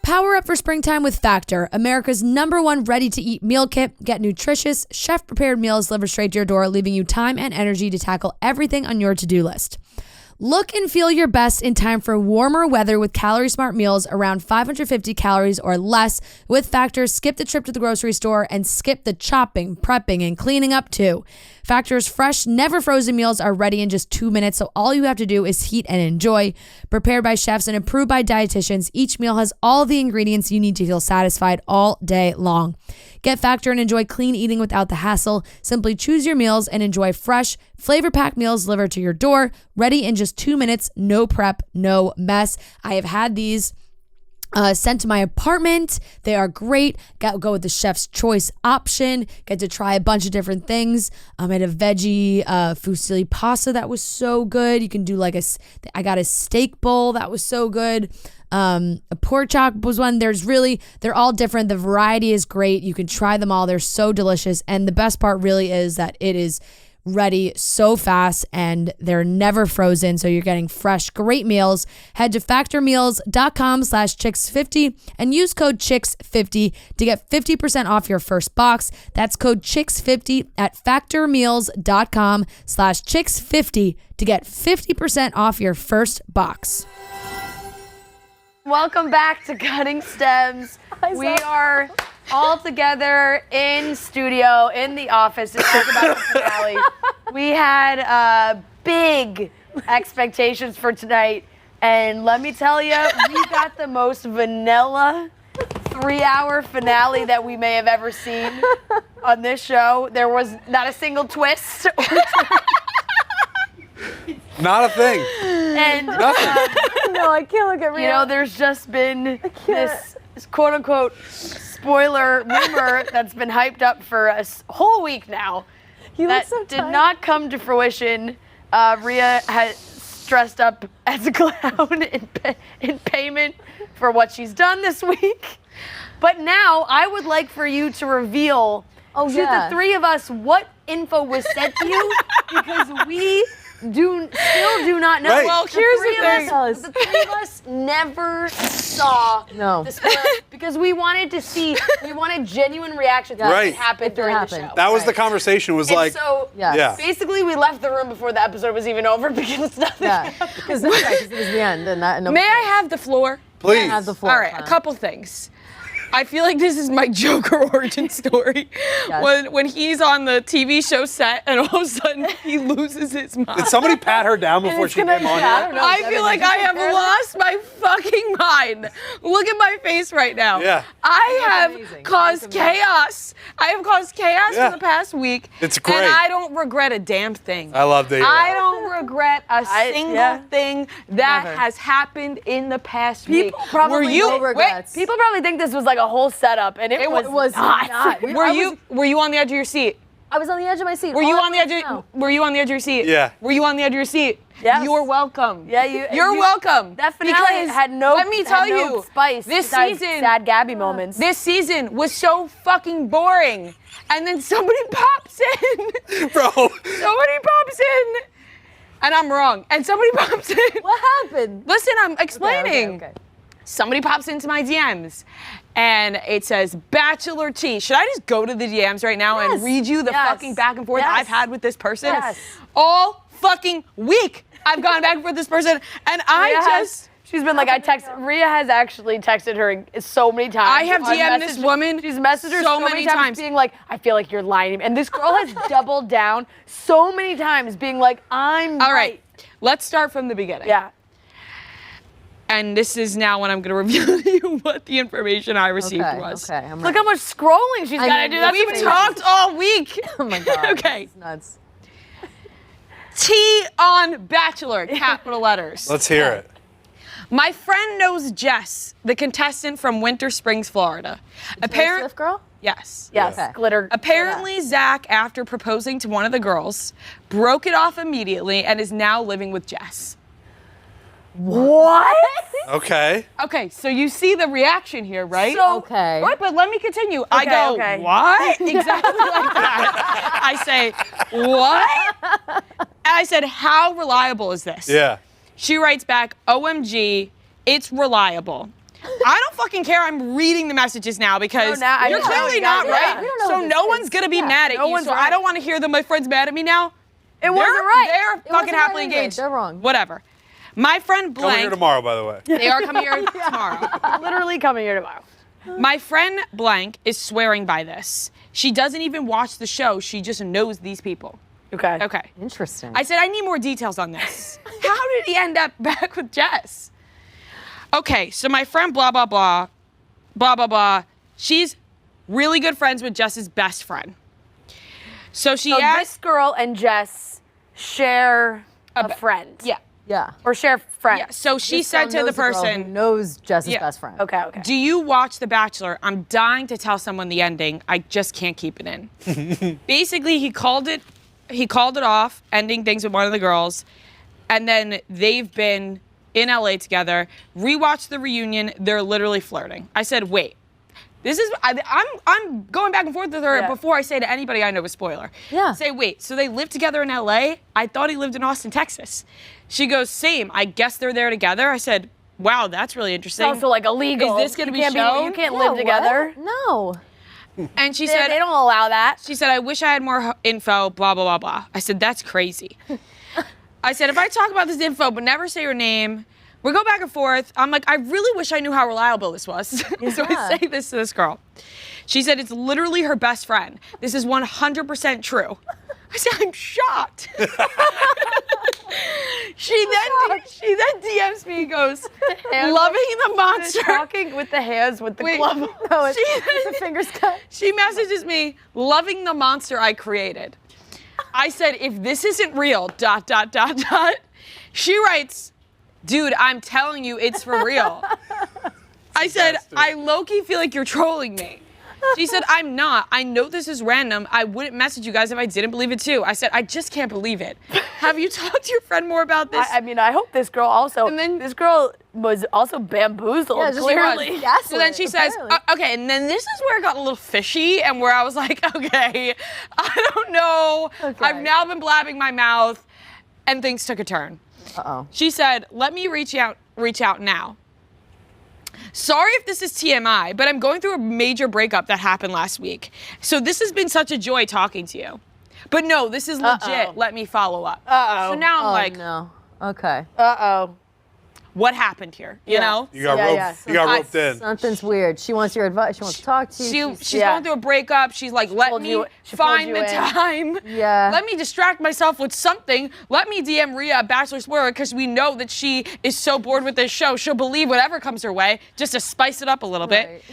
Power up for springtime with Factor, America's #1 ready-to-eat meal kit. Get nutritious, chef-prepared meals delivered straight to your door, leaving you time and energy to tackle everything on your to-do list. Look and feel your best in time for warmer weather with calorie smart meals around 550 calories or less. With Factor, skip the trip to the grocery store and skip the chopping, prepping, and cleaning up too. Factor's fresh, never frozen meals are ready in just 2 minutes, so all you have to do is heat and enjoy. Prepared by chefs and approved by dietitians, each meal has all the ingredients you need to feel satisfied all day long. Get Factor and enjoy clean eating without the hassle. Simply choose your meals and enjoy fresh, flavor-packed meals delivered to your door, ready in just 2 minutes, no prep, no mess. I have had these sent to my apartment. They are great. Go with the chef's choice option. Get to try a bunch of different things. I had a veggie fusilli pasta that was so good. You can do like I got a steak bowl that was so good. A pork chop was one. They're all different. The variety is great. You can try them all. They're so delicious. And the best part really is that it is ready so fast and they're never frozen, so you're getting fresh, great meals. Head to factormeals.com/chicks50 and use code chicks50 to get 50% off your first box. That's code chicks50 at factormeals.com/chicks50 to get 50% off your first box. Welcome back to Cutting Stems. We are all together in studio, in the office, to talk about the finale. We had big expectations for tonight, and let me tell you, we got the most vanilla 3-hour finale that we may have ever seen on this show. There was not a single twist. Not a thing. And Nothing. No, I can't look at Rhea. there's just been this quote unquote spoiler rumor that's been hyped up for a whole week now. That did not come to fruition. Rhea has dressed up as a clown in payment for what she's done this week. But now I would like for you to reveal to the three of us what info was said to you, because we still do not know. Right. Well, here's the thing. The three of us never saw the spoiler because we wanted genuine reactions to what happened during the show. That was the conversation. Was like, so basically we left the room before the episode was even over because nothing happened. Because it was the end. And May I have the floor? please. Have the floor. All right, a couple things. I feel like this is my Joker origin story. When he's on the TV show set and all of a sudden he loses his mind. Did somebody pat her down before she came on here? I feel like I have lost my fucking mind. Look at my face right now. Yeah. I have caused chaos. I have caused chaos for the past week. It's great. And I don't regret a damn thing. I love that. I don't regret a single thing that has happened in the past week. People probably people probably think this was like a whole setup, and it was not. Were you on the edge of your seat? I was on the edge of my seat. Were you on the edge of your seat? Yeah. Were you on the edge of your seat? Yes. You're welcome. Yeah, You're welcome. That finale had no. Let me tell you, spice. this besides season, sad Gabby moments. This season was so fucking boring, and then somebody pops in. Bro. Somebody pops in, and I'm wrong. And somebody pops in. What happened? Listen, I'm explaining. Okay. Somebody pops into my DMs and it says Bachelor T. Should I just go to the DMs right now and read you the fucking back and forth I've had with this person? Yes. All fucking week I've gone back and forth with this person, and she's been like, Rhea has actually texted her so many times. I have DM'd this woman. She's messaged her so many times being like, I feel like you're lying to me. And this girl has doubled down so many times being like, I'm all right. Let's start from the beginning. Yeah. And this is now when I'm going to reveal to you what the information I received was. Okay, I'm Look how much scrolling she's got to do. We've talked all week. Oh my God. Okay. That's nuts. T on Bachelor, capital letters. Let's hear it. My friend knows Jess, the contestant from Winter Springs, Florida. Swift girl? Yes. Yes, glitter. Apparently, Zach, after proposing to one of the girls, broke it off immediately and is now living with Jess. What? Okay. Okay, so you see the reaction here, right? So, Okay. Right, but let me continue. I go, okay. what? Exactly like that. I say, what? And I said, how reliable is this? Yeah. She writes back, OMG, it's reliable. I don't fucking care. I'm reading the messages now because you're clearly not right. So no one's going to be mad at you. So I don't want to hear that my friend's mad at me now. It wasn't right. They're fucking happily engaged. They're wrong. Whatever. My friend Blank. Coming here tomorrow, by the way. They are coming here tomorrow. Literally coming here tomorrow. My friend Blank is swearing by this. She doesn't even watch the show. She just knows these people. Okay. Okay. Interesting. I said, I need more details on this. How did he end up back with Jess? Okay, so my friend blah, blah, blah, blah, blah, blah. She's really good friends with Jess's best friend. So asked. This girl and Jess share a friend. Yeah. Yeah. Or share friends. Yeah. So she This said girl to the knows a girl person, who knows Jess's best friend. Okay, okay. do you watch The Bachelor? I'm dying to tell someone the ending. I just can't keep it in. Basically, he called it off, ending things with one of the girls. And then they've been in LA together. Rewatched the reunion. They're literally flirting. I said, wait. I'm going back and forth with her before I say to anybody I know a spoiler. Yeah. Say, wait, so they live together in LA? I thought he lived in Austin, Texas. She goes, same. I guess they're there together. I said, wow, that's really interesting. It's also like illegal. Is this going to be shown? You can't live together. No. And she said, they don't allow that. she said, I wish I had more info, blah, blah, blah, blah. I said, that's crazy. I said, if I talk about this info but never say her name, we go back and forth. I'm like, I really wish I knew how reliable this was. So I say this to this girl. She said, it's literally her best friend. This is 100% true. I said, I'm shocked. She then DMs me and goes, loving the monster. Talking with the hands with the glove. No, it's the fingers cut. She messages me, loving the monster I created. I said, if this isn't real, ... She writes, dude, I'm telling you, it's for real. I said, Bastard. I low-key feel like you're trolling me. She said, I'm not. I know this is random. I wouldn't message you guys if I didn't believe it too. I said, I just can't believe it. Have you talked to your friend more about this? I mean, I hope this girl also. And then- this girl was also bamboozled. Yeah, just clearly. gaslit, So then she says, apparently. okay, and then this is where it got a little fishy and where I was like, okay, I don't know. Okay. I've now been blabbing my mouth and things took a turn. Uh-oh. She said, let me reach out now. Sorry if this is TMI, but I'm going through a major breakup that happened last week. So this has been such a joy talking to you. But no, this is legit. Uh-oh. Let me follow up. Uh-oh. So now I'm Oh, like, no. Okay. Uh-oh. what happened here? You know? You got Yeah, roped. yeah. You got I- roped in. Something's weird. She wants your advice. She wants to talk to you. She's Yeah. going through a breakup. She's like, let pulled me you- she pulled find you the in. time. Yeah. Let me distract myself with something. Let me DM Rhea at Bachelor Spoiler because we know that she is so bored with this show. She'll believe whatever comes her way just to spice it up a little bit. Right.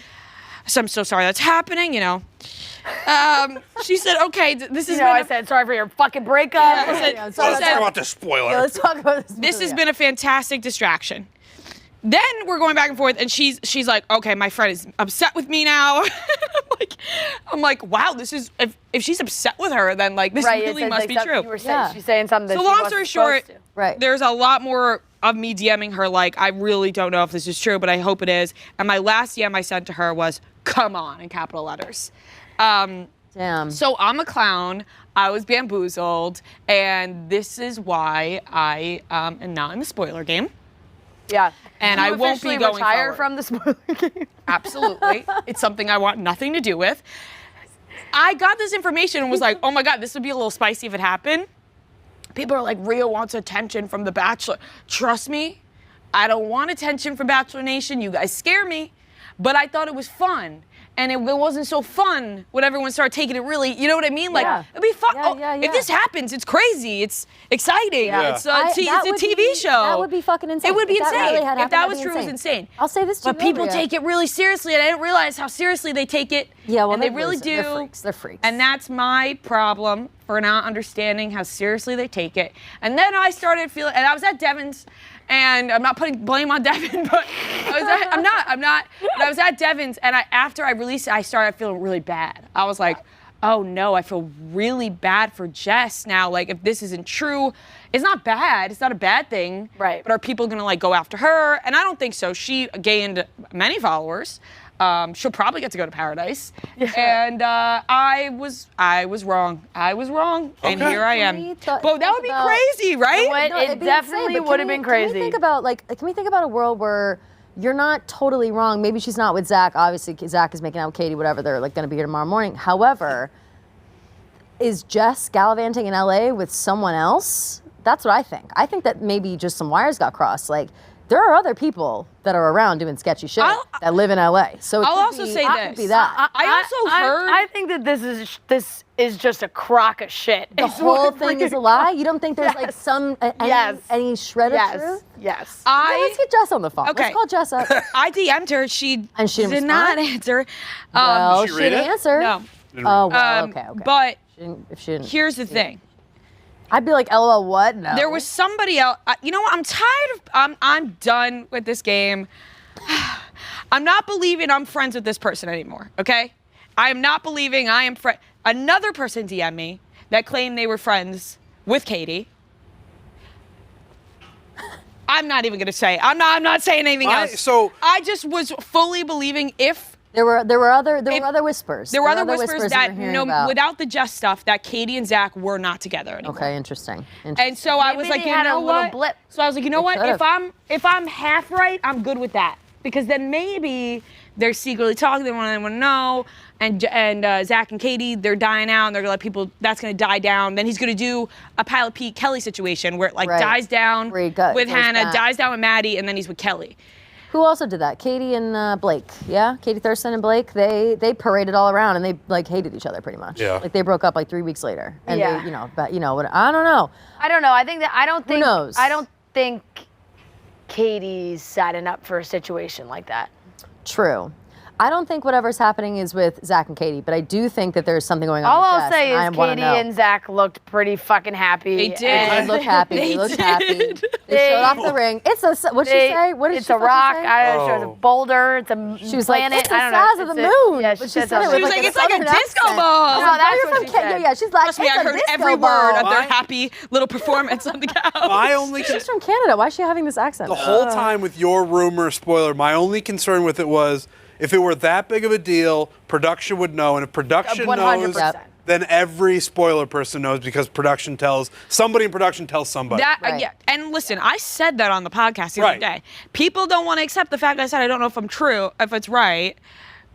So I'm so sorry that's happening, you know. She said, okay, this has You know, I been said sorry for your fucking breakup. I said- Yeah, she sorry, Let's said, talk about the spoiler. Yeah, let's talk about this. this has been a fantastic distraction. Then we're going back and forth, and she's like, okay, my friend is upset with me now. I'm like, wow, this is if she's upset with her, then like this Right, it really says, must like, be something true. You were saying, Yeah. she's saying something that So she long wasn't story supposed short, to. Right. there's a lot more of me DMing her like, I really don't know if this is true, but I hope it is. And my last DM I sent to her was, come on, in capital letters. Damn. So I'm a clown. I was bamboozled, and this is why I am not in the spoiler game. Yeah. And You I won't be officially going retire forward. from the spoiler game. Absolutely. It's something I want nothing to do with. I got this information and was like, oh my God, this would be a little spicy if it happened. People are like, Rhea wants attention from The Bachelor. Trust me, I don't want attention from Bachelor Nation. You guys scare me. But I thought it was fun. And it wasn't so fun when everyone started taking it really, you know what I mean? Like, Yeah. it'd be fun. Yeah, Oh, yeah, If yeah. this happens, it's crazy. It's exciting. Yeah. It's, That it's a would TV be- show. That would be fucking insane. It would be If that insane. really had If happened, that that'd was be true, it was insane. I'll say this to But you, people Rhea. take it really seriously, and I didn't realize how seriously they take it. Yeah, well, and they they're really losers. do. They're freaks. They're freaks. And that's my problem for not understanding how seriously they take it. And then I started feeling, and I was at Devin's, and I'm not putting blame on Devin, but I'm not. But I was at Devin's, and after I released it, I started feeling really bad. I was like, oh no, I feel really bad for Jess now. Like, if this isn't true, it's not bad. It's not a bad thing. Right. But are people gonna like go after her? And I don't think so. She gained many followers. She'll probably get to go to paradise. And I was wrong. I was wrong. And Okay. here I Can am. we But that would be about- crazy, right? would. No, It it'd be definitely insane, but would can have been we- crazy. Can we think about a world where you're not totally wrong? Maybe she's not with Zach. Obviously, Zach is making out with Katie. Whatever. They're like going to be here tomorrow morning. However, is Jess gallivanting in LA with someone else? That's what I think. I think that maybe just some wires got crossed. Like, there are other people that are around doing sketchy shit that live in LA. So it I'll could also be, say it this. could be that. I also heard. I think that this is just a crock of shit. the whole thing is a lie. You don't think there's like Yes. some Yes. any shred of Yes. truth? Yes. Yeah, let's get Jess on the phone. Okay. Let's call Jess up. I DM'd her. She, And she didn't did not respond? answer. Well, Did she she read didn't it? answer. No. Oh, well, okay. But If she didn't, here's the thing. I'd be like, LOL, what? No. There was somebody else. You know what? I'm tired of. I'm done with this game. I'm not believing I'm friends with this person anymore. Okay? I am not believing I am friend. Another person DM'd me that claimed they were friends with Katie. I'm not even gonna say. I'm not saying anything else. So I just was fully believing if. There were other whispers. There were other whispers we that were hearing about. without the Jess stuff, that Katie and Zach were not together anymore. Okay, interesting. And so I was Maybe like, they you had a know little what? blip. So I was like, you know what? could've. If I'm half right, I'm good with that. Because then maybe they're secretly talking. They want anyone to know. And Zach and Katie, they're dying out, and they're gonna let people. That's gonna die down. Then he's gonna do a Pilot Pete Kelly situation where it like Right. dies down Where he with goes Hannah, back. dies down with Maddie, and then he's with Kelly. Who also did that? Katie and Blake. Yeah, Katie Thurston and Blake. They paraded all around and they like hated each other pretty much. Yeah. Like they broke up like 3 weeks later. And Yeah. they, but what I don't know. I don't know. I think that I don't think knows? I don't think Katie's setting up for a situation like that. True. I don't think whatever's happening is with Zach and Katie, but I do think that there's something going on. All with I'll Jess, say and is I wanna Katie know. and Zach looked pretty fucking happy. They did. They look happy. They look happy. They showed off the ring. It's a what'd she say? What did it's she a rock. say? I don't know. She was a boulder. It's a She was like, planet. it's the I don't know. size of the moon. Yeah, But she said it something. with She was like, a it's like a southern disco accent. ball. No, that's You're what from she Kenya. said. Yeah, she's like, Trust me, it's I a heard disco every ball. word of their Why? happy little performance on the couch. My only She's from Canada. Why is she having this accent? the whole time with your rumor spoiler, my only concern with it was if it were that big of a deal, production would know, and if production 100%. knows, then every spoiler person knows because somebody in production tells somebody. Right. Yeah, and listen, I said that on the podcast the other Right. day. People don't want to accept the fact I said I don't know if it's right.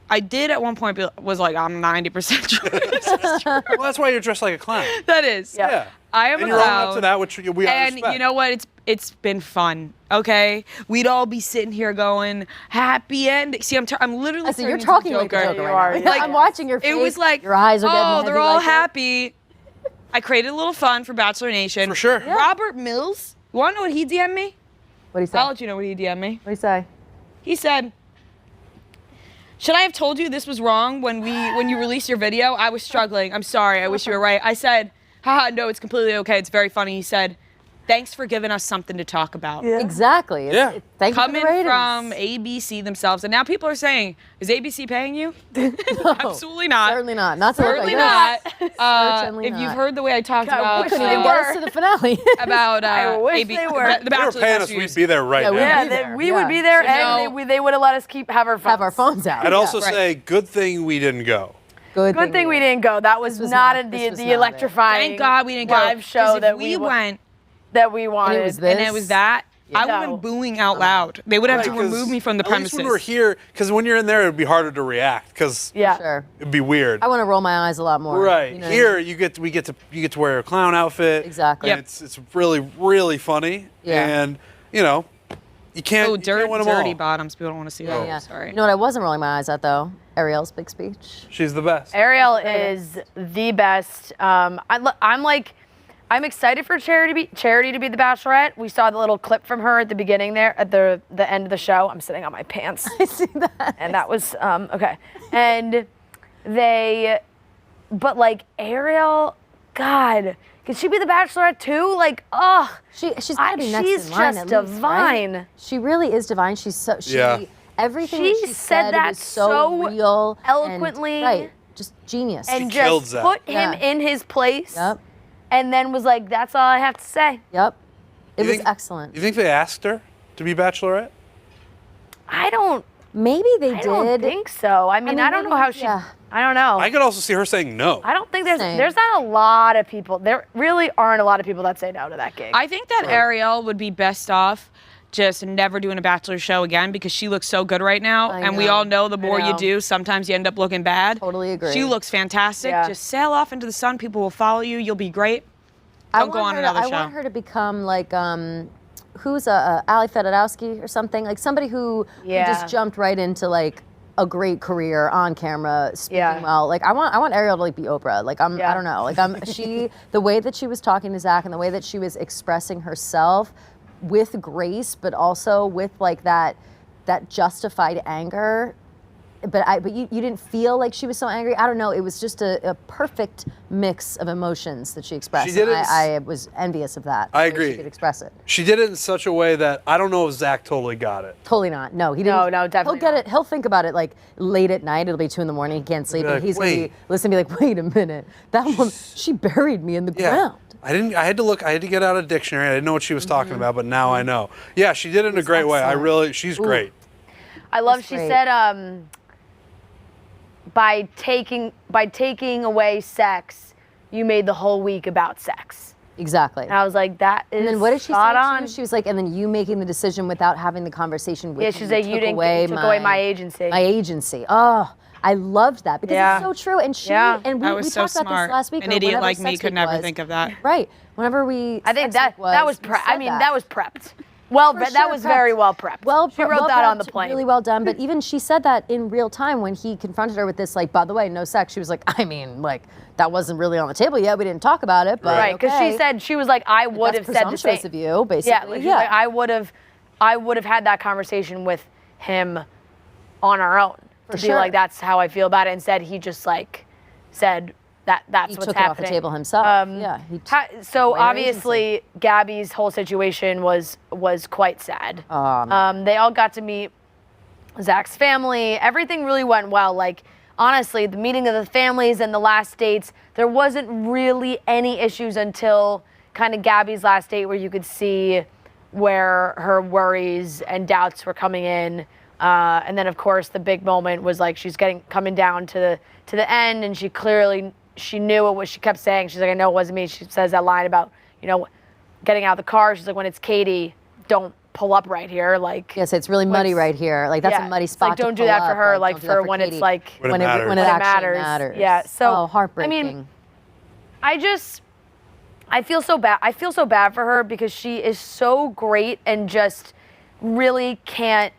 I did at one point was like, I'm 90% sure this is true. Well, that's why you're dressed like a clown. That is. Yeah. I am And you're owning up allowed. to that, which we all And respect. you know what? It's been fun. Okay, we'd all be sitting here going happy ending. See, I'm literally. I see you're turning into talking a like a Joker. joker You right are, now. yeah. I'm watching your face. It was like, your eyes are getting oh, heavy they're all like that. happy. I created a little fun for Bachelor Nation. For sure. Yeah. Robert Mills. You want to know what he DM'd me? What do you say? I'll let you know what he DM'd me. What do you say? He said, should I have told you this was wrong when you released your video? I was struggling. I'm sorry. I wish you were right. I said, haha, no, it's completely okay. It's very funny. He said, thanks for giving us something to talk about. Exactly. Yeah. Thank you for Coming the ratings. from ABC themselves. And now people are saying, is ABC paying you? Absolutely not. Certainly not. Not to look Certainly like not. this. Certainly If not. you've heard the way I talked about wish Couldn't they even were. get us to the finale. about I wish AB they were. the If they were Bachelor paying us, Series. we'd be there right Yeah, now. we'd Yeah, be there. we would be there, So and they would have let us have our phones. Have our phones out. I'd also right. say, good thing we didn't go. Good Good thing we didn't go. That was was not not- this was the not it. electrifying. Thank God we didn't go. live 'Cause show if that we we went that we wanted. was this. and it was that, I would have No. been booing out loud. They would have to Right, 'cause remove me from the at least premises. when we're here, because when you're in there, it'd be harder to react because Yeah. Sure. it'd be weird. I want to roll my eyes a lot more. Right You know what I here, mean? you get to wear a clown outfit. Exactly. And it's really funny. Yeah. And you can't. Oh, you can't win them dirty all. bottoms. People don't want to see that. Yeah. Sorry. You know what I wasn't rolling my eyes at though? Ariel's big speech. She's the best. Ariel is the best. I'm excited for Charity to be the Bachelorette. We saw the little clip from her at the beginning there, at the end of the show. I'm sitting on my pants. I see that. And that was okay. And Ariel, God, could she be the Bachelorette too? Like, She's gotta be next she's in line just at least, right? divine. She really is divine. She's so Yeah. everything She that she said that was so so real, eloquently. and, right? Just genius. And killed just Zach. put him Yeah. in his place. Yep. And then was like, that's all I have to say. Yep. It You was think- excellent. You think they asked her to be Bachelorette? I don't Maybe they did. don't think so. I mean, I don't maybe- know how she. yeah. I don't know. I could also see her saying no. I don't think Same. there's not a lot of people. There really aren't a lot of people that say no to that gig. I think that Ariel would be best off just never doing a Bachelor show again because she looks so good right now. I And we know. all know the more you know. do, sometimes you end up looking bad. Totally agree. She looks fantastic. Yeah. Just sail off into the sun. People will follow you. You'll be great. Don't go on another show. I want her to become like who's Ali Fedotowsky or something, like somebody who just jumped right into like a great career on camera, speaking well. Like I want Ariel to like be Oprah. Like I don't know. Like the way that she was talking to Zach and the way that she was expressing herself with grace, but also with like that justified anger. But you didn't feel like she was so angry. I don't know. It was just a perfect mix of emotions that she expressed. She did and it- I was envious of that. I the way agree. She could express it. She did it in such a way that I don't know if Zach totally got it. Totally not. No, he didn't. No, definitely He'll get not. it. He'll think about it like late at night. It'll be 2 a.m. He can't sleep, be and like, he's gonna "Wait." be listening, be like, "Wait a minute, that woman, she buried me in the ground." I had to get out a dictionary. I didn't know what she was talking about, but now I know. Yeah, she did it in a great way. She's great. I love. That's She great. said, by taking away sex, you made the whole week about sex. Exactly. And I was like, that is. And then what did she say? spot too? on. She was like, and then you making the decision without having the conversation with Yeah, me she's like, you took didn't away took away my agency. My agency. Oh, I loved that because Yeah. it's so true. And she Yeah. and we, That was we so talked about smart. this last week. An or idiot whenever like me Sex could Week never was. think of that. Right. Whenever we. I think Sex that Week was we prepped. said I mean, that was prepped. Well, that sure, was prepped. very well prepped. Well, she wrote well that on the prepped, plane. Really well done. But even she said that in real time when he confronted her with this, like, by the way, no sex. She was like, I mean, like, that wasn't really on the table yet. We didn't talk about it. But Right, because okay. she said she was like, I would That's have said the presumptuous same. of you, basically. Yeah, like, she's like, I would have had that conversation with him on our own. to be sure. like, that's how I feel about it. Instead, he just like said that's He what's took happening. it off the table himself. Yeah. So Blame her obviously, Gabby's whole situation was quite sad. They all got to meet Zach's family. Everything really went well. Like, honestly, the meeting of the families and the last dates, there wasn't really any issues until kind of Gabby's last date, where you could see where her worries and doubts were coming in. And then, of course, the big moment was like she's coming down to the end, and she knew it was. She kept saying, she's like, I know it wasn't me. She says that line about, getting out of the car. She's like, when it's Kaity, don't pull up right here. Like, Yes, it's really muddy right here. Like, that's a muddy it's spot. like, to don't do pull that for up. her. Like, Like, don't do that for when Kaity. it's like when it actually matters. Yeah. So heartbreaking. I feel so bad. I feel so bad for her because she is so great and just really can't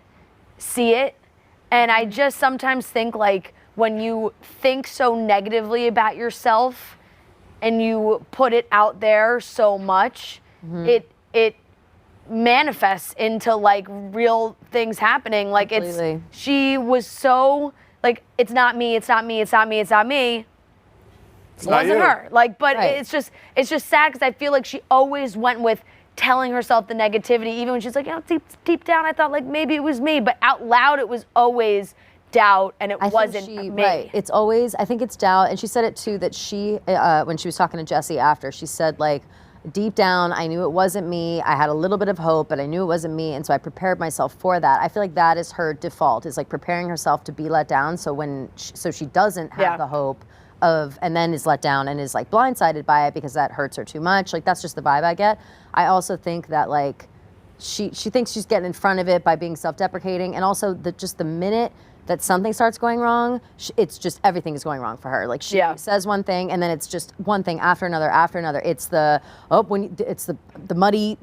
see it. And I just sometimes think, like, when you think so negatively about yourself and you put it out there so much, it manifests into like real things happening. Like, Completely. she was so like, it's not me, it's not me, it's not me, it's not me. It not wasn't you. her. Like, but Right. it's just sad because I feel like she always went with telling herself the negativity, even when she's like, deep down, I thought like maybe it was me, but out loud it was always doubt, and it wasn't me. Right. It's always, I think it's doubt. And she said it too, that she, when she was talking to Jesse after, she said, like, deep down, I knew it wasn't me. I had a little bit of hope, but I knew it wasn't me. And so I prepared myself for that. I feel like that is her default, is like preparing herself to be let down. So so she doesn't have the hope of, and then is let down and is like blindsided by it because that hurts her too much. Like, that's just the vibe I get. I also think that, like, she thinks she's getting in front of it by being self-deprecating. And also just the minute that something starts going wrong, it's just everything is going wrong for her. Like, she says one thing, and then it's just one thing after another after another. It's the muddy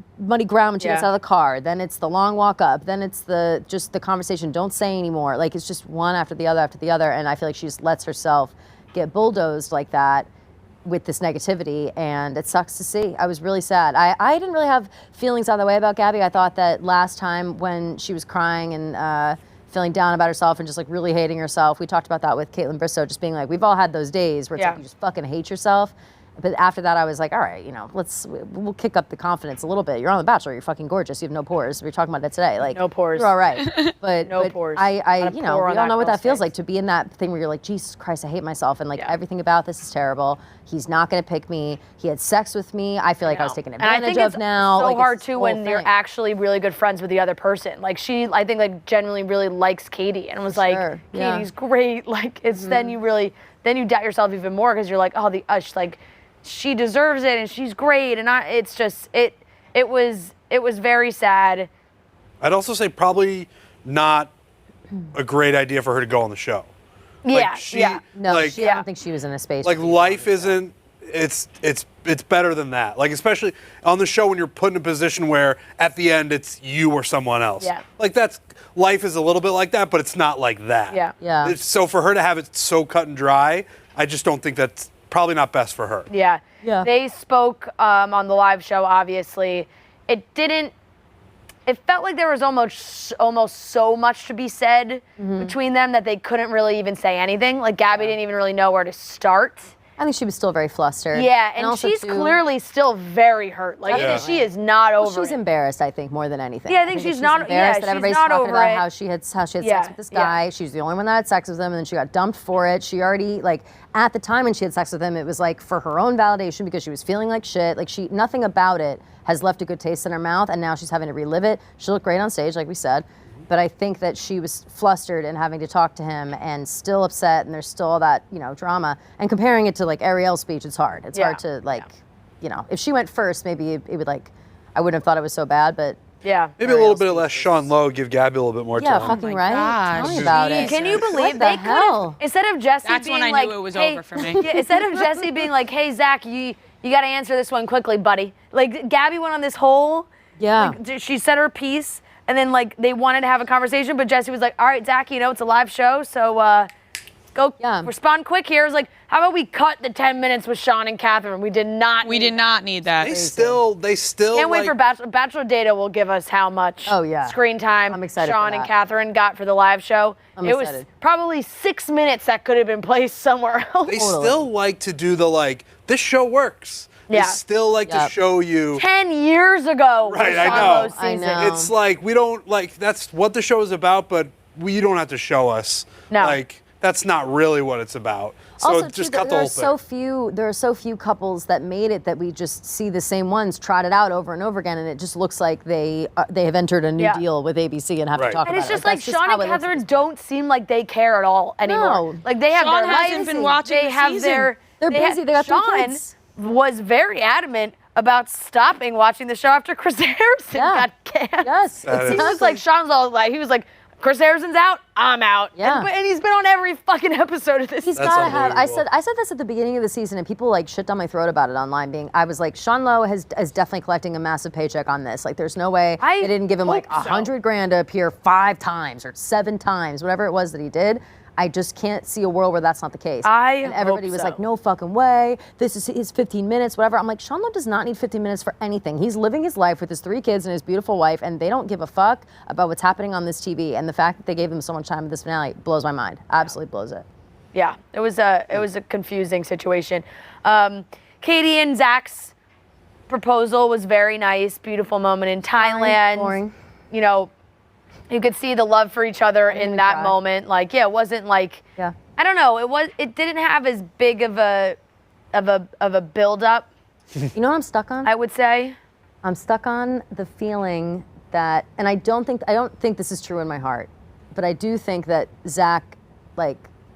ground when she gets out of the car. Then it's the long walk up. Then it's the conversation. Don't say anymore. Like, it's just one after the other after the other. And I feel like she just lets herself get bulldozed like that with this negativity, and it sucks to see. I was really sad. I didn't really have feelings either way about Gabby. I thought that last time when she was crying and feeling down about herself and just like really hating herself, we talked about that with Caitlin Bristow, just being like, we've all had those days where it's like you just fucking hate yourself. But after that, I was like, all right, we'll kick up the confidence a little bit. You're on The Bachelor. You're fucking gorgeous. You have no pores. We were talking about it today. Like, No pores. You're all right. But No pores. I Not a we pore on all know what girl's that feels face. like, to be in that thing where you're like, Jesus Christ, I hate myself, and like everything about this is terrible. He's not gonna pick me. He had sex with me. I feel like I was taken And I advantage think of it's now. so Like, hard it's this too whole when you're thing. actually really good friends with the other person. Like, I think like genuinely really likes Kaity and was like, Sure, yeah. Katie's great. Like, it's then you doubt yourself even more because you're like, oh, like, she deserves it and she's great, and it's just it was very sad. I'd also say probably not a great idea for her to go on the show. Yeah, No, like, I don't think she was in a space. like to be life on it. isn't. It's better than that. Like, especially on the show when you're put in a position where at the end it's you or someone else. Yeah. Like, life is a little bit like that, but it's not like that. Yeah. Yeah. So for her to have it so cut and dry, I just don't think that's probably not best for her. Yeah. They spoke on the live show, obviously. It felt like there was almost so much to be said between them that they couldn't really even say anything. Like, Gabby didn't even really know where to start. I think she was still very flustered. Yeah, and also, she's too, clearly still very hurt. Like, she is not over Well, she's it. embarrassed, I think, more than anything. Yeah, I think she's not- embarrassed yeah, that she's everybody's not talking over about it. how she had sex Yeah, with this yeah. guy. She was the only one that had sex with him, and then she got dumped for it. She already, like, at the time when she had sex with him, it was like for her own validation because she was feeling like shit. Like, nothing about it has left a good taste in her mouth, and now she's having to relive it. She looked great on stage, like we said. But I think that she was flustered and having to talk to him and still upset, and there's still all that, drama. And comparing it to, like, Ariel's speech, it's hard. It's hard to, like, if she went first, maybe it would, like, I wouldn't have thought it was so bad, but... Yeah. Maybe a little bit less Sean Lowe, give Gabby a little bit more Yeah, time. fucking right. gosh. Tell me about it. Can you believe What the they could hell? have, instead of Jesse That's being when I like, knew it was hey, over for me. Yeah, instead of Jesse being like, hey, Zach, you got to answer this one quickly, buddy. Like, Gabby went on this whole, Yeah. like, she said her piece, and then, like, they wanted to have a conversation, but Jesse was like, all right, Zach, it's a live show, so go respond quick here. I was like, How about we cut the 10 minutes with Sean and Catherine? We did not need that. They still Can't wait for Bachelor Data will give us how much screen time I'm excited Sean for that. and Catherine got for the live show. I'm it excited. was probably 6 minutes that could have been placed somewhere else. They still like to do the this show works. They still like to show you 10 years ago. Right, I Sean know. Lowe's season. I know. It's like we don't that's what the show is about, but you don't have to show us. No. That's not really what it's about. So Also, just too, cut the there whole are thing. there are so few couples that made it that we just see the same ones trotted out over and over again, and it just looks like they have entered a new deal with ABC and have to talk And about it's it. just like that's just Sean how and it looks at Catherine this don't seem like they care at all anymore. No. Like they have Sean their hasn't lives. been watching they the have season. their. They're busy. They got 3 Sean kids. was very adamant about stopping watching the show after Chris Harrison got canned. Yes, He was like, Sean's all like, he was like, Chris Harrison's out, I'm out. Yeah. And he's been on every fucking episode of this. He's That's gotta have. I unbelievable. said this at the beginning of the season, and people shit down my throat about it online. I was like, Sean Lowe is definitely collecting a massive paycheck on this. Like, there's no way they didn't give him like hope so. $100,000 to appear 5 times or 7 times, whatever it was that he did. I just can't see a world where that's not the case. And everybody hope was so. like, no fucking way. This is his 15 minutes, whatever. I'm like, Sean Lowe does not need 15 minutes for anything. He's living his life with his 3 kids and his beautiful wife, and they don't give a fuck about what's happening on this TV. And the fact that they gave him so much time in this finale blows my mind. Absolutely blows it. Yeah, it was a confusing situation. Katie and Zach's proposal was very nice, beautiful moment in Thailand. Boring. You know, you could see the love for each other in even that cry. moment. Like, it wasn't like I don't know. It didn't have as big of a build up. You know what I'm stuck on? I would say. I'm stuck on the feeling that, and I don't think this is true in my heart, but I do think that Zach,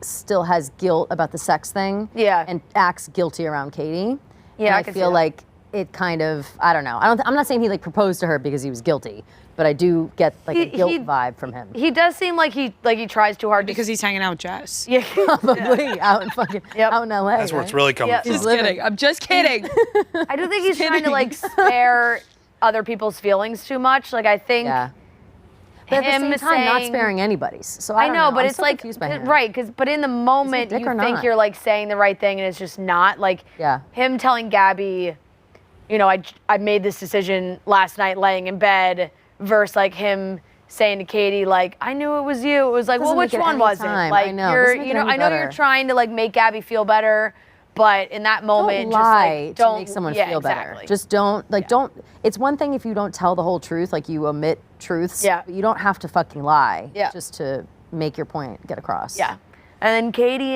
still has guilt about the sex thing. Yeah. And acts guilty around Katie. Yeah, and I I can see feel that. like it kind of, I don't know. I'm not saying he proposed to her because he was guilty, but I do get a guilt vibe from him. He does seem like he tries too hard Because he's hanging out with Jess. Yeah. Probably out in out in LA. That's where it's right? really coming Yeah. from. Just kidding. I'm just kidding. I don't think he's trying to spare other people's feelings too much. Like, I think Yeah. But at the him same time, not saying- sparing anybody's. So I I don't know, but I'm it's still confused by him. right, but in the moment dick you or think not? you're saying the right thing and it's just not. Like him telling Gabby, I made this decision last night laying in bed, versus him saying to Katie, I knew it was you. It was like, Doesn't well, which make it one any was time. it? I know. You're, Doesn't make it any I know you're better. trying to make Gabby feel better, but in that moment, Don't lie just don't to make someone yeah, feel exactly. better. Just don't don't. It's one thing if you don't tell the whole truth, you omit truths. Yeah. But you don't have to fucking lie. Yeah. Just to make your point get across. Yeah. And then Katie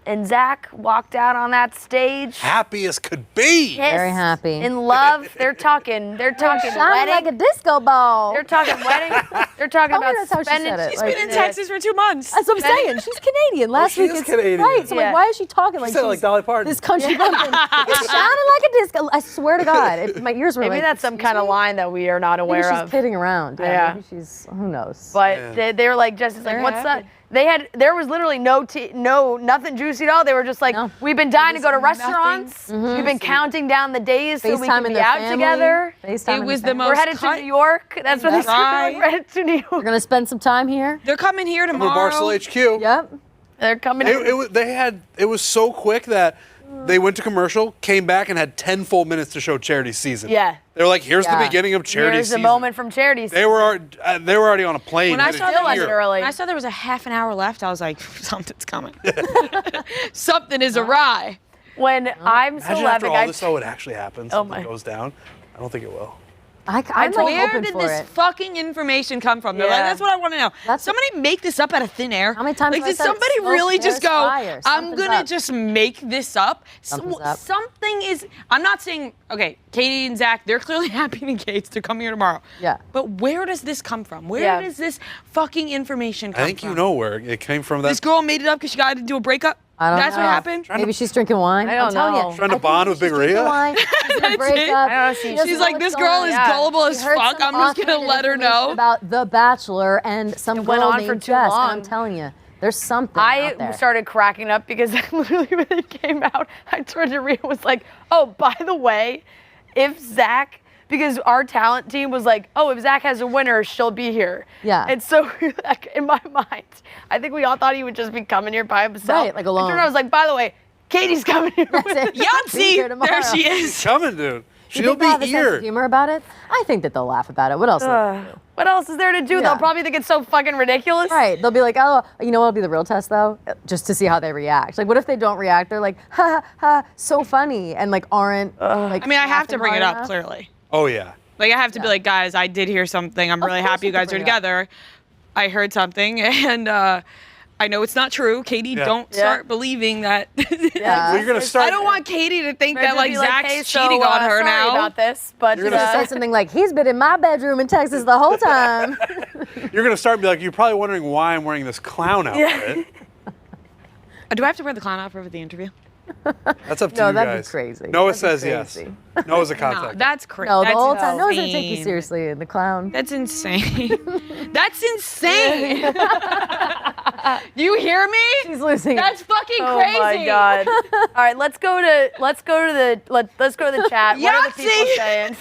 and Zach walked out on that stage. Happy as could be. Very Kissed, happy. in love. They're talking Shining wedding. like a disco ball. They're talking wedding. They're talking Tell me about that's how she spending. said it. He's Like, been in Texas for 2 months. That's what I'm saying. She's Canadian. Last she week is it's Canadian. right. So Yeah. why is she talking like She said it like she's Dolly Parton. this country bumpkin? It's shining like a disco. I swear to God, my ears were Maybe like. that's some kind of line that we are not Maybe aware she's of. kidding around. Yeah. Maybe she's who knows. But they were like, Jesse's like, They're what's happy. that? There was literally nothing juicy at all. They were just like, No. we've been dying to go to nothing. restaurants. We've been counting down the days so we can FaceTime be their out family. together. FaceTime It was their the family. We're most headed to cut- New York. That's what they said. Right. We're headed to New We're York. gonna spend some time here. They're coming here From tomorrow. Barcelona HQ. Yep. They're coming. It was so quick that they went to commercial, came back, and had 10 full minutes to show Charity's season. Yeah. They were like, here's the Yeah. beginning of Charity's Here's the season. moment from Charity's. They were already on a plane. When I headed saw to that Still wasn't here. early. When I saw there was a half an hour left, I was like, something's coming. Something is awry. When I'm so Imagine after laughing, all this, though, it actually happens. Oh Something my. goes down. I don't think it will. I'm Where hoping did for this it. fucking information come from? They're like, Yeah. that's what I want to know. That's- Somebody make this up out of thin air. How many times Like, have I did said somebody smoke, really just there's go, fire, I'm something's gonna up." just make this up? Something's up. Something is, I'm not saying, okay, Katie and Zach, they're clearly happy and engaged. They're coming here tomorrow. Yeah. But where does this come from? Where Yeah. does this fucking information come I think from? you know where it came from. That This girl made it up because she got into a breakup? I don't That's know. what happened? Maybe she's drinking wine. I don't I'm telling know. you. Trying to I think bond with she's Big drinking Rhea? wine. She's in a That's it. breakup. I don't know, She she's doesn't She's know like, what's this going girl on. is Yeah. gullible as She heard fuck. some I'm just gonna offhanded let her information know. about The Bachelor and some It went girl on named for too Jess. long. And I'm telling you, there's something out there. I started cracking up because literally when it came out, I turned to Rhea and was like, oh, by the way, if Zach, because our talent team was like, oh, if Zach has a winner, she'll be here. Yeah. And so like, in my mind, I think we all thought he would just be coming here by himself. Right, like alone. I turned around, I was like, by the way, Katie's coming here. That's it. Yahtzee! There she is. Coming, dude. You She'll think they'll have be a sense of here. humor about it? I think that they'll laugh about it. What else? will they do? What else is there to do? Yeah. They'll probably think it's so fucking ridiculous. Right. They'll be like, oh, you know what'll be the real test though? Just to see how they react. Like, what if they don't react? They're like, ha ha ha, so funny, and like aren't like. I mean, I have to laughing bring it hard up enough. clearly. Oh, yeah. Like, I have to be like, guys, I did hear something. I'm really course happy you you have guys to are bring it up. together. I heard something, and I know it's not true. Katie, Yeah. don't start believing that. Well, you're going to start. I don't want Katie to think They're that, gonna like, be Zach's hey, so, cheating on her sorry now. about this, but You're You're gonna say something like, he's been in my bedroom in Texas the whole time. You're going to start and be like, you're probably wondering why I'm wearing this clown outfit. Do I have to wear the clown outfit for the interview? That's up to No, you that'd be guys. crazy. Noah That'd be says yes. crazy. Noah's a No, contact. that's crazy. No, the that's whole time. No one's gonna insane. take you seriously in the clown. That's insane. That's insane. Do you hear me? She's losing. That's fucking Oh crazy. my god! All right, let's go to the chat. What are the people Yahtzee! saying?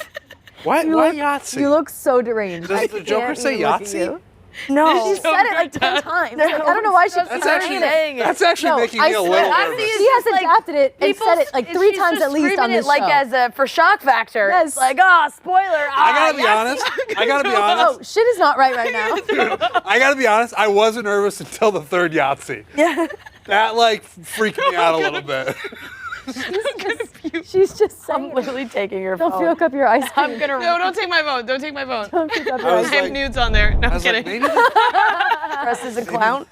Why look- Yahtzee? You look so deranged. Does I the Joker can't say even look at Yahtzee? you. No, She said it like 10 times. Like, I don't know why she That's keeps actually, saying it. that's actually No, making I me a swear, little Yahtzee nervous. She has adapted it and said it like 3 she's times just at least on screaming this it like show. as for shock factor. Yes. It's like, oh, spoiler. I gotta be honest. I gotta be honest. Oh, shit is not right now. I gotta be honest. I wasn't nervous until the third Yahtzee. Yeah. That like freaked me out a little bit. She's just I'm saying. literally taking your Don't phone. fuck up your ice cream. I'm gonna No, don't take my phone. Don't take my phone. Don't fuck up your I ice was I have like- nudes on there. No, I I'm was like, kidding. maybe dress as a clown.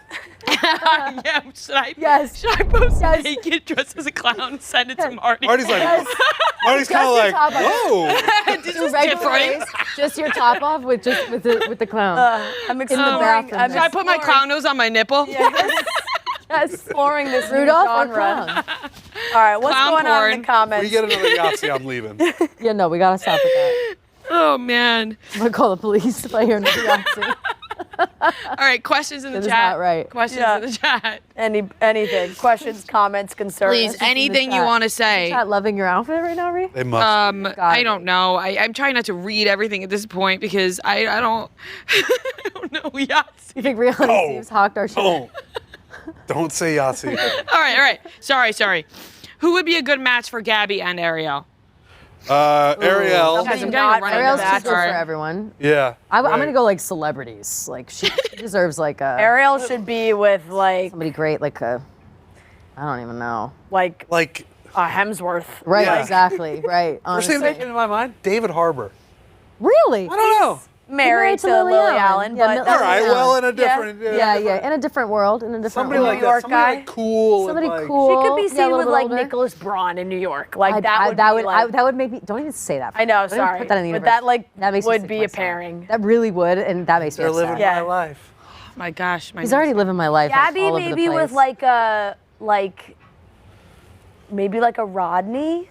Yeah, should I? Yes. Should I post Yes. naked dressed as a clown and send it to Marty? Marty's like, Marty's kind of like, top of it. whoa. This is Regular different. face, just your top off with the clown. I'm the exploring. bathroom. I'm Should I put my clown nose on my nipple? exploring this new Rudolph or genre. clown? All right, what's Clown going on in porn. the comments? We get another Yahtzee, I'm leaving. Yeah, no, we gotta stop with that. Oh man. I'm gonna call the police if I hear another Yahtzee. All right, questions in the That is chat. not right. Questions Yeah. in the chat. Anything? Questions, comments, concerns? Please, anything you chat. want to say. Chat loving your outfit right now, Ree? They must. I don't know. I'm trying not to read everything at this point because I don't I don't know. Yahtzee. You think Rihanna Oh. Steve's hawked our shit? Don't say Yahtzee. All right. Sorry. Who would be a good match for Gabby and Ariel? Ariel. Guys, I'm getting not a run for Ariel's the too good for Bachelor. everyone. Yeah. I'm right. gonna go like celebrities. Like she deserves like a Ariel should be with like somebody great, like a I don't even know. Like, Hemsworth. Right, Yeah. exactly, right. first thing Honestly. that came to my mind, David Harbour. Really? I don't know. Married to Lily Allen, Yeah, but Lily All right, Allen. well, in a different. Yeah, in a different world, in a different Somebody world. like New York that. Somebody guy. like cool. Somebody and like, cool. She could be yeah, a seen little with bit like older. Nicholas Braun in New York. Like I- that I- would that be would like. that would make me. Don't even say that. I know, Don't even sorry, Put that in the but universe. that like makes me would sick be to a my stomach. pairing. That really would, and that makes me they're upset. living Yeah. my life. My gosh, my He's already living my life. like, Gabby all over the maybe with place. maybe like a Rodney.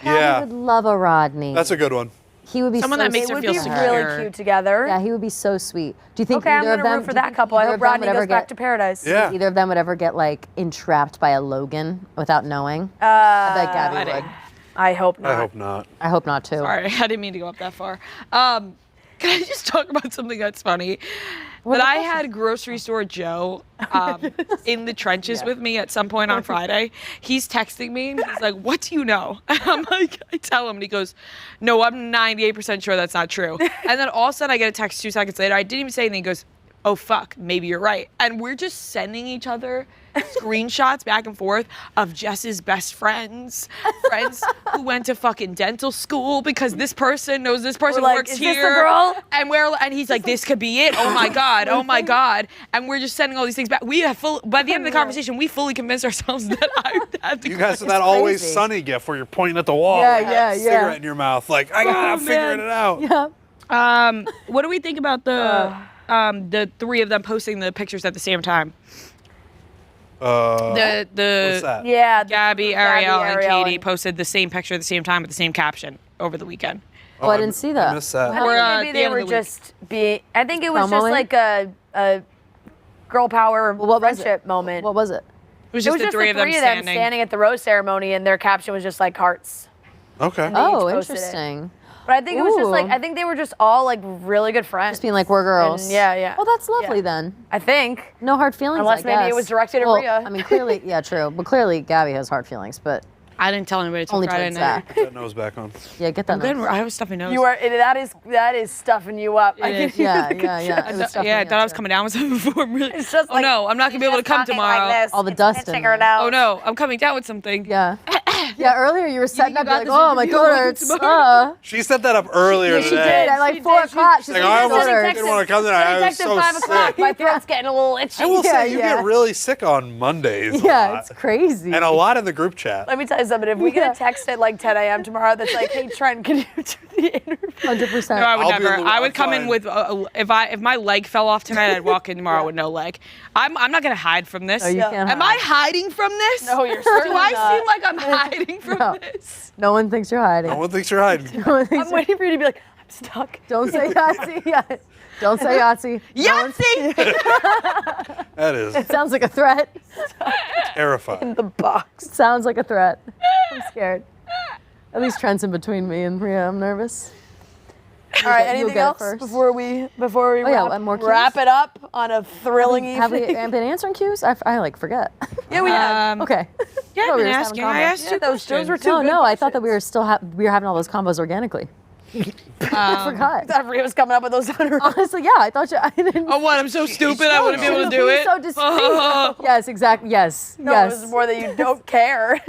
Gabby Yeah. would love a Rodney. That's a good one. He would be Someone so that makes They her sweet. would feel be secure. really cute together. Yeah, he would be so sweet. Do you think Okay, I'm either of gonna them? root for do you that think couple. I either hope of them Rodney would goes ever back get- to paradise. Yeah. Either of them would ever get like entrapped by a Logan without knowing? I bet Gabby would. I hope not. I hope not. I hope not too. Sorry, I didn't mean to go up that far. Can I just talk about something that's funny? That I had grocery store Joe in the trenches with me at some point on Friday. He's texting me and he's like, "What do you know?" And I'm like, I tell him and he goes, "No, I'm 98% sure that's not true." And then all of a sudden I get a text 2 seconds later. I didn't even say anything. He goes, "Oh fuck, maybe you're right." And we're just sending each other screenshots back and forth of Jess's best friends who went to fucking dental school because this person knows this person We're like, works "Is here. this the girl?" And he's like, "This could be it. Oh my god, oh my god." And we're just sending all these things back. We have by the end of the conversation, we fully convinced ourselves that I had to. You guys have that always crazy. sunny gif where you're pointing at the wall. Yeah, with yeah, a yeah. cigarette in your mouth. Like, I gotta figure it out. Yeah. What do we think about the three of them posting the pictures at the same time? The What's that? Yeah. Gabby, Ariel, and Ariel, Katie posted the same picture at the same time with the same caption over the weekend. Oh, I didn't see that. I missed that. I Or, think maybe the they end of were the week. just being. I think it was Promoing? just like a girl power what was it? friendship moment. What was it? It was It just was the three of them standing. standing at the rose ceremony, and their caption was just like hearts. Okay. Oh, posted it. interesting. But I think it was just like, Ooh. I think they were just all like really good friends. Just being like, we're girls. And yeah. Well, that's lovely Yeah. then. I think. No hard feelings. Unless I maybe it guess. was directed at well, Rhea. I mean, clearly, yeah, true. But clearly, Gabby has hard feelings. But I didn't tell anybody till only Friday towards night. Zach. Put that nose back on. Yeah, get that. Good. nose. I was stuffing nose. You are, that is stuffing you up. I It can is. hear Yeah. the It was I stuffing me thought I was up, coming down with something before. I'm really. It's just Oh like, no, I'm not gonna be able to come tomorrow. All the dust in there. Oh no, I'm coming down with something. Yeah. Yeah. Earlier you were setting you up got like, this oh my interview god, it on hurts. tomorrow? She set that up earlier She today. did at like She 4 did. o'clock. She's Like, like, I "Oh, almost it hurts." didn't want to come tonight. I was so 5 o'clock. sick. My throat's getting a little itchy. I will say, you Yeah. get really sick on Mondays. a Yeah, lot. it's crazy. And a lot in the group chat. Let me tell you something. If we get Yeah. a text at like 10 a.m. tomorrow that's like, hey, Trent, can you do the interview? 100%. No, I would I'll be a never. little- I would I'm come in fine. with if my leg fell off tonight, I'd walk in tomorrow with no leg. I'm not gonna hide from this. No, you can't Am I hiding from this? No, you're Do certainly I not. seem like I'm hiding from No. this? No one thinks you're hiding. No one thinks you're hiding. No one thinks I'm you're- waiting for you to be like, I'm stuck. Don't say Yahtzee. Yeah. Don't say Yahtzee. No one- Yahtzee! That is Sounds like a threat. terrifying. The box. Sounds like a threat. I'm scared. At least Trent's in between me and Rhea. I'm nervous. All right, You'll anything get it else first. before we Oh, yeah, one more wrap cues? it up on a thrilling Have we evening? been answering cues? I like forget. Yeah, we have. Okay. Yeah, thought I've we been were just asking. having I combos. asked Yeah, two those questions. were two No, good no, I thought that questions. we were having all those combos organically. I forgot. Thought Rhea was coming up with those on her own. Honestly, yeah, I thought you. I didn't. Oh, what? I'm so stupid. I wouldn't be able to do Please it. So discreet. Yes, exactly. Yes. No, yes. it was more that you don't care.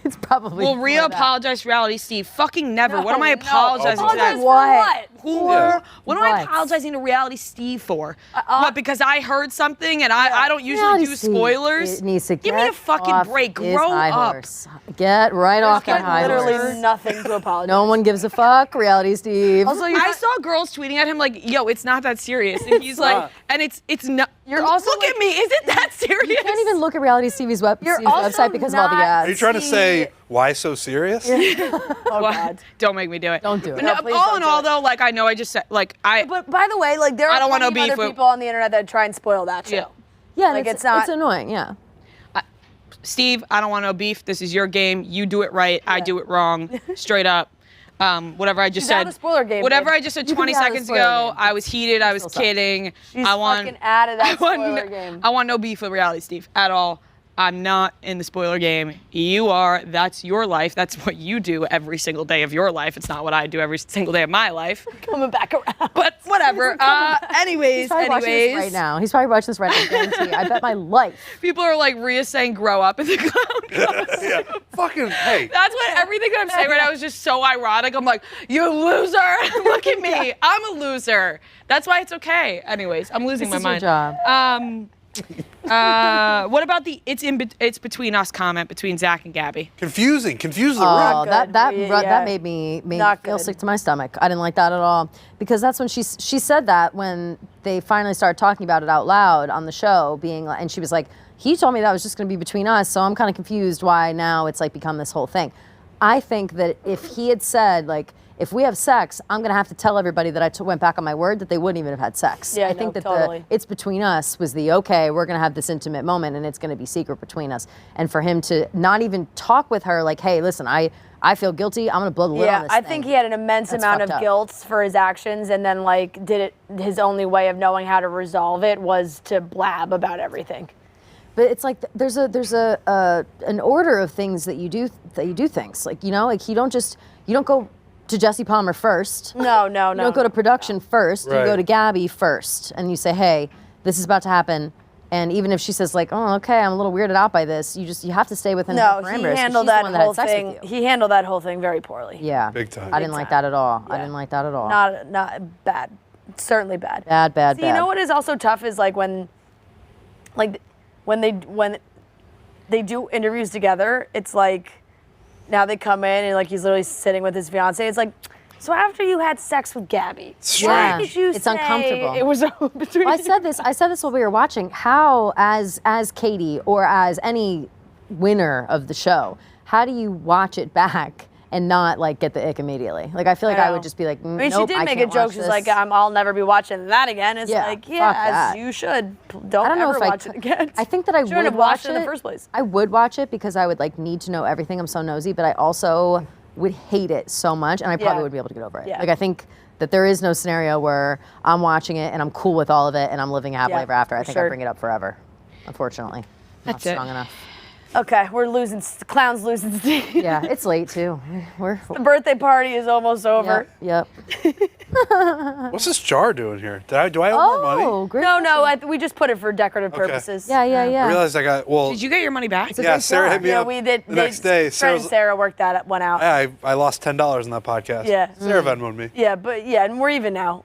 It's probably. Will Rhea more that. apologize to Reality Steve? Fucking never. what am I No, apologizing to? Apologize that? for What? Who? For What am I what? apologizing to Reality Steve for? What? Because I heard something and I don't usually Reality do Steve spoilers. needs to Give me a get fucking off break. his Grow high up. horse. Get right off that Like high literally horse. nothing to apologize. No one gives a fuck. Reality Steve. Also, I saw girls tweeting at him like, "Yo, it's not that serious," and he's like, "And it's not." You're also look like- at me. Is it that serious? you can't even look at Reality Steve's You're also website because of all the not- ads. Are you trying to say, why so serious? Oh God. Don't make me do it. Don't do it. But No, no, please all don't in do all, it. though, like I know I just said, like I. But by the way, like there I are don't want plenty no of beef other with- people on the internet that try and spoil that show. Yeah. Yeah, Like, and it's not- It's annoying. Yeah. Steve, I don't want no beef. This is your game. You do it right. I do it wrong. Straight up. Whatever I just She's out said. of the spoiler game, Whatever babe. I just said You can 20 be out of the seconds spoiler ago, game. I was heated. I was Still sucks. kidding. She's I want. fucking out of that I want spoiler no, game. I want no beef with Reality Steve at all. I'm not in the spoiler game. You are. That's your life. That's what you do every single day of your life. It's not what I do every single day of my life. Coming back around. But whatever. Anyways, He's probably watching this right now. He's probably watching this right now. I guarantee. I bet my life. people are like Rhea saying "grow up" in the clown. Yeah. Fucking, hey. That's what everything that I'm saying right now is just so ironic. I'm like, you loser. Look at me. I'm a loser. That's why it's okay. Anyways, I'm losing This my is your mind. job. What about the it's between us comment between Zach and Gabby? Confusing the Oh, room. that Yeah. that made me Not feel good. sick to my stomach. I didn't like that at all because that's when she said that when they finally started talking about it out loud on the show, being like, and she was like, he told me that was just going to be between us, so I'm kind of confused why now it's like become this whole thing. I think that if he had said like, if we have sex, I'm going to have to tell everybody that I went back on my word that they wouldn't even have had sex. Yeah, I think no, that totally. it's between us was the okay, we're going to have this intimate moment and it's going to be secret between us. And for him to not even talk with her like, hey, listen, I feel guilty. I'm going to blow the lid on Yeah, this I thing. think he had an immense That's amount of fucked up. guilt for his actions, and then like did it. His only way of knowing how to resolve it was to blab about everything. But it's like there's an order of things that you do things like like you don't go to Jesse Palmer first. No. You don't go to production first. You go Right. to Gabby first, and you say, hey, this is about to happen. And even if she says like, oh, okay, I'm a little weirded out by this, you have to stay within her No, parameters. he 'cause handled she's the that one that had whole sex thing. with you. He handled that whole thing very poorly. Yeah, Big time. I didn't Big like time. that at all. I Yeah. didn't like that at all. Not bad. Certainly bad. bad. See, you know what is also tough is like when they do interviews together, it's like now they come in and like he's literally sitting with his fiance. It's like, so after you had sex with Gabby, Yeah. why did you It's say uncomfortable. it was between Well, I said this while we were watching. How, as Katie or as any winner of the show, how do you watch it back and not like get the ick immediately? Like I feel like I know. would just be like, I mean, nope, she did make a can't joke. watch She's this. like, I'll never be watching that again. It's Yeah, like, fuck yeah, that. as you should. Don't I don't know ever if watch it again. I think that I Shouldn't would have watch watched it in the first place. I would watch it because I would like need to know everything. I'm so nosy, but I also would hate it so much, and I probably Yeah. wouldn't be able to get over it. Yeah. Like, I think that there is no scenario where I'm watching it and I'm cool with all of it and I'm living happily Yeah, ever after. I for think sure. I bring it up forever, unfortunately. That's Not it. strong enough. Okay, we're losing. Clown's losing steam. Yeah, it's late too. We're The birthday party is almost over. Yep. What's this jar doing here? Do I owe more money? Oh, great. No, we just put it for decorative Okay. purposes. Yeah. I realized I got, Did you get your money back? yeah, Sarah jar. hit me Yeah, up we did. the next day. Trent and Sarah worked that one out. I lost $10 in that podcast. Yeah. Sarah Venmoed me. Yeah, and we're even now.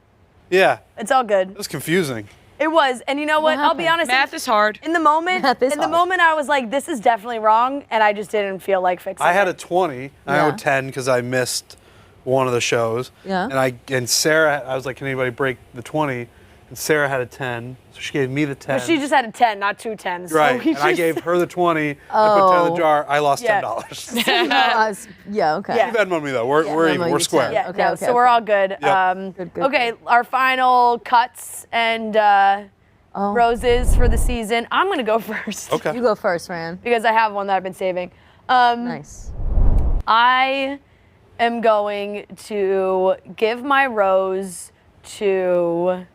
Yeah, It's all good. it was confusing. It was, and you know what? I'll be happened? honest. Math is hard. In the moment, Math is hard. I was like, this is definitely wrong, and I just didn't feel like fixing it. I had a 20. I Yeah. owed 10 because I missed one of the shows. Yeah. And Sarah, I was like, can anybody break the 20? And Sarah had a 10, so she gave me the 10. But she just had a 10, not 2 10s. So right, we and I just- gave her the 20. I put 10 in the Oh. jar. I lost Yeah. $10. Yeah, okay. Yeah. You Venmo me though. We're Venmo even. you We're square. 10. Yeah, Okay, no, okay, so we're okay. all good. Yep. Good, Okay, our final cuts and roses for the season. I'm going to go first. Okay. You go first, Fran. Because I have one that I've been saving. Nice. I am going to give my rose to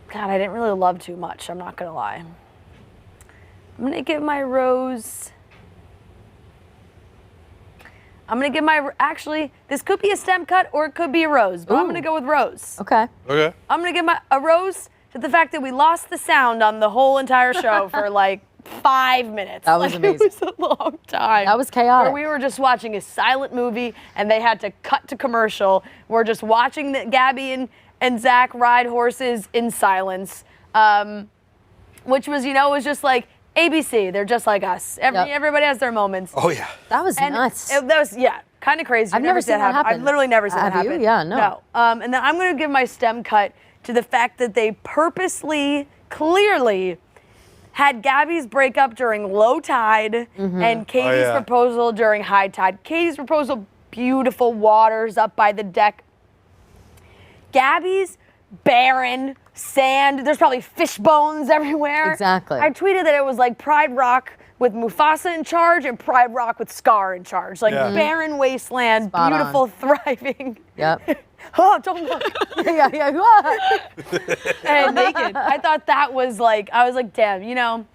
God, I didn't really love too much, I'm not gonna lie. I'm gonna give my rose. Actually, this could be a stem cut or it could be a rose, but I'm Ooh. gonna go with rose. Okay. Okay. I'm gonna give a rose to the fact that we lost the sound on the whole entire show for like 5 minutes. That was Like, amazing. It was a long time. That was chaotic. Where we were just watching a silent movie and they had to cut to commercial. We're just watching Gabby and Zach ride horses in silence, which was, it was just like ABC. They're just like us. Yep. Everybody has their moments. Oh yeah. That was And nuts. that was, kind of crazy. I've never seen that happen. I've literally never seen that Have you? happen. Yeah, no. And then I'm going to give my stem cut to the fact that they purposely, clearly, had Gabby's breakup during low tide and Katie's yeah. proposal during high tide. Katie's proposal, beautiful waters up by the deck. Gabby's barren, sand. There's probably fish bones everywhere. Exactly. I tweeted that it was like Pride Rock with Mufasa in charge and Pride Rock with Scar in charge. Like Yeah. barren wasteland, Spot on. beautiful, thriving. Yep. Oh, don't look. yeah. And naked. I thought that was like, I was like, damn,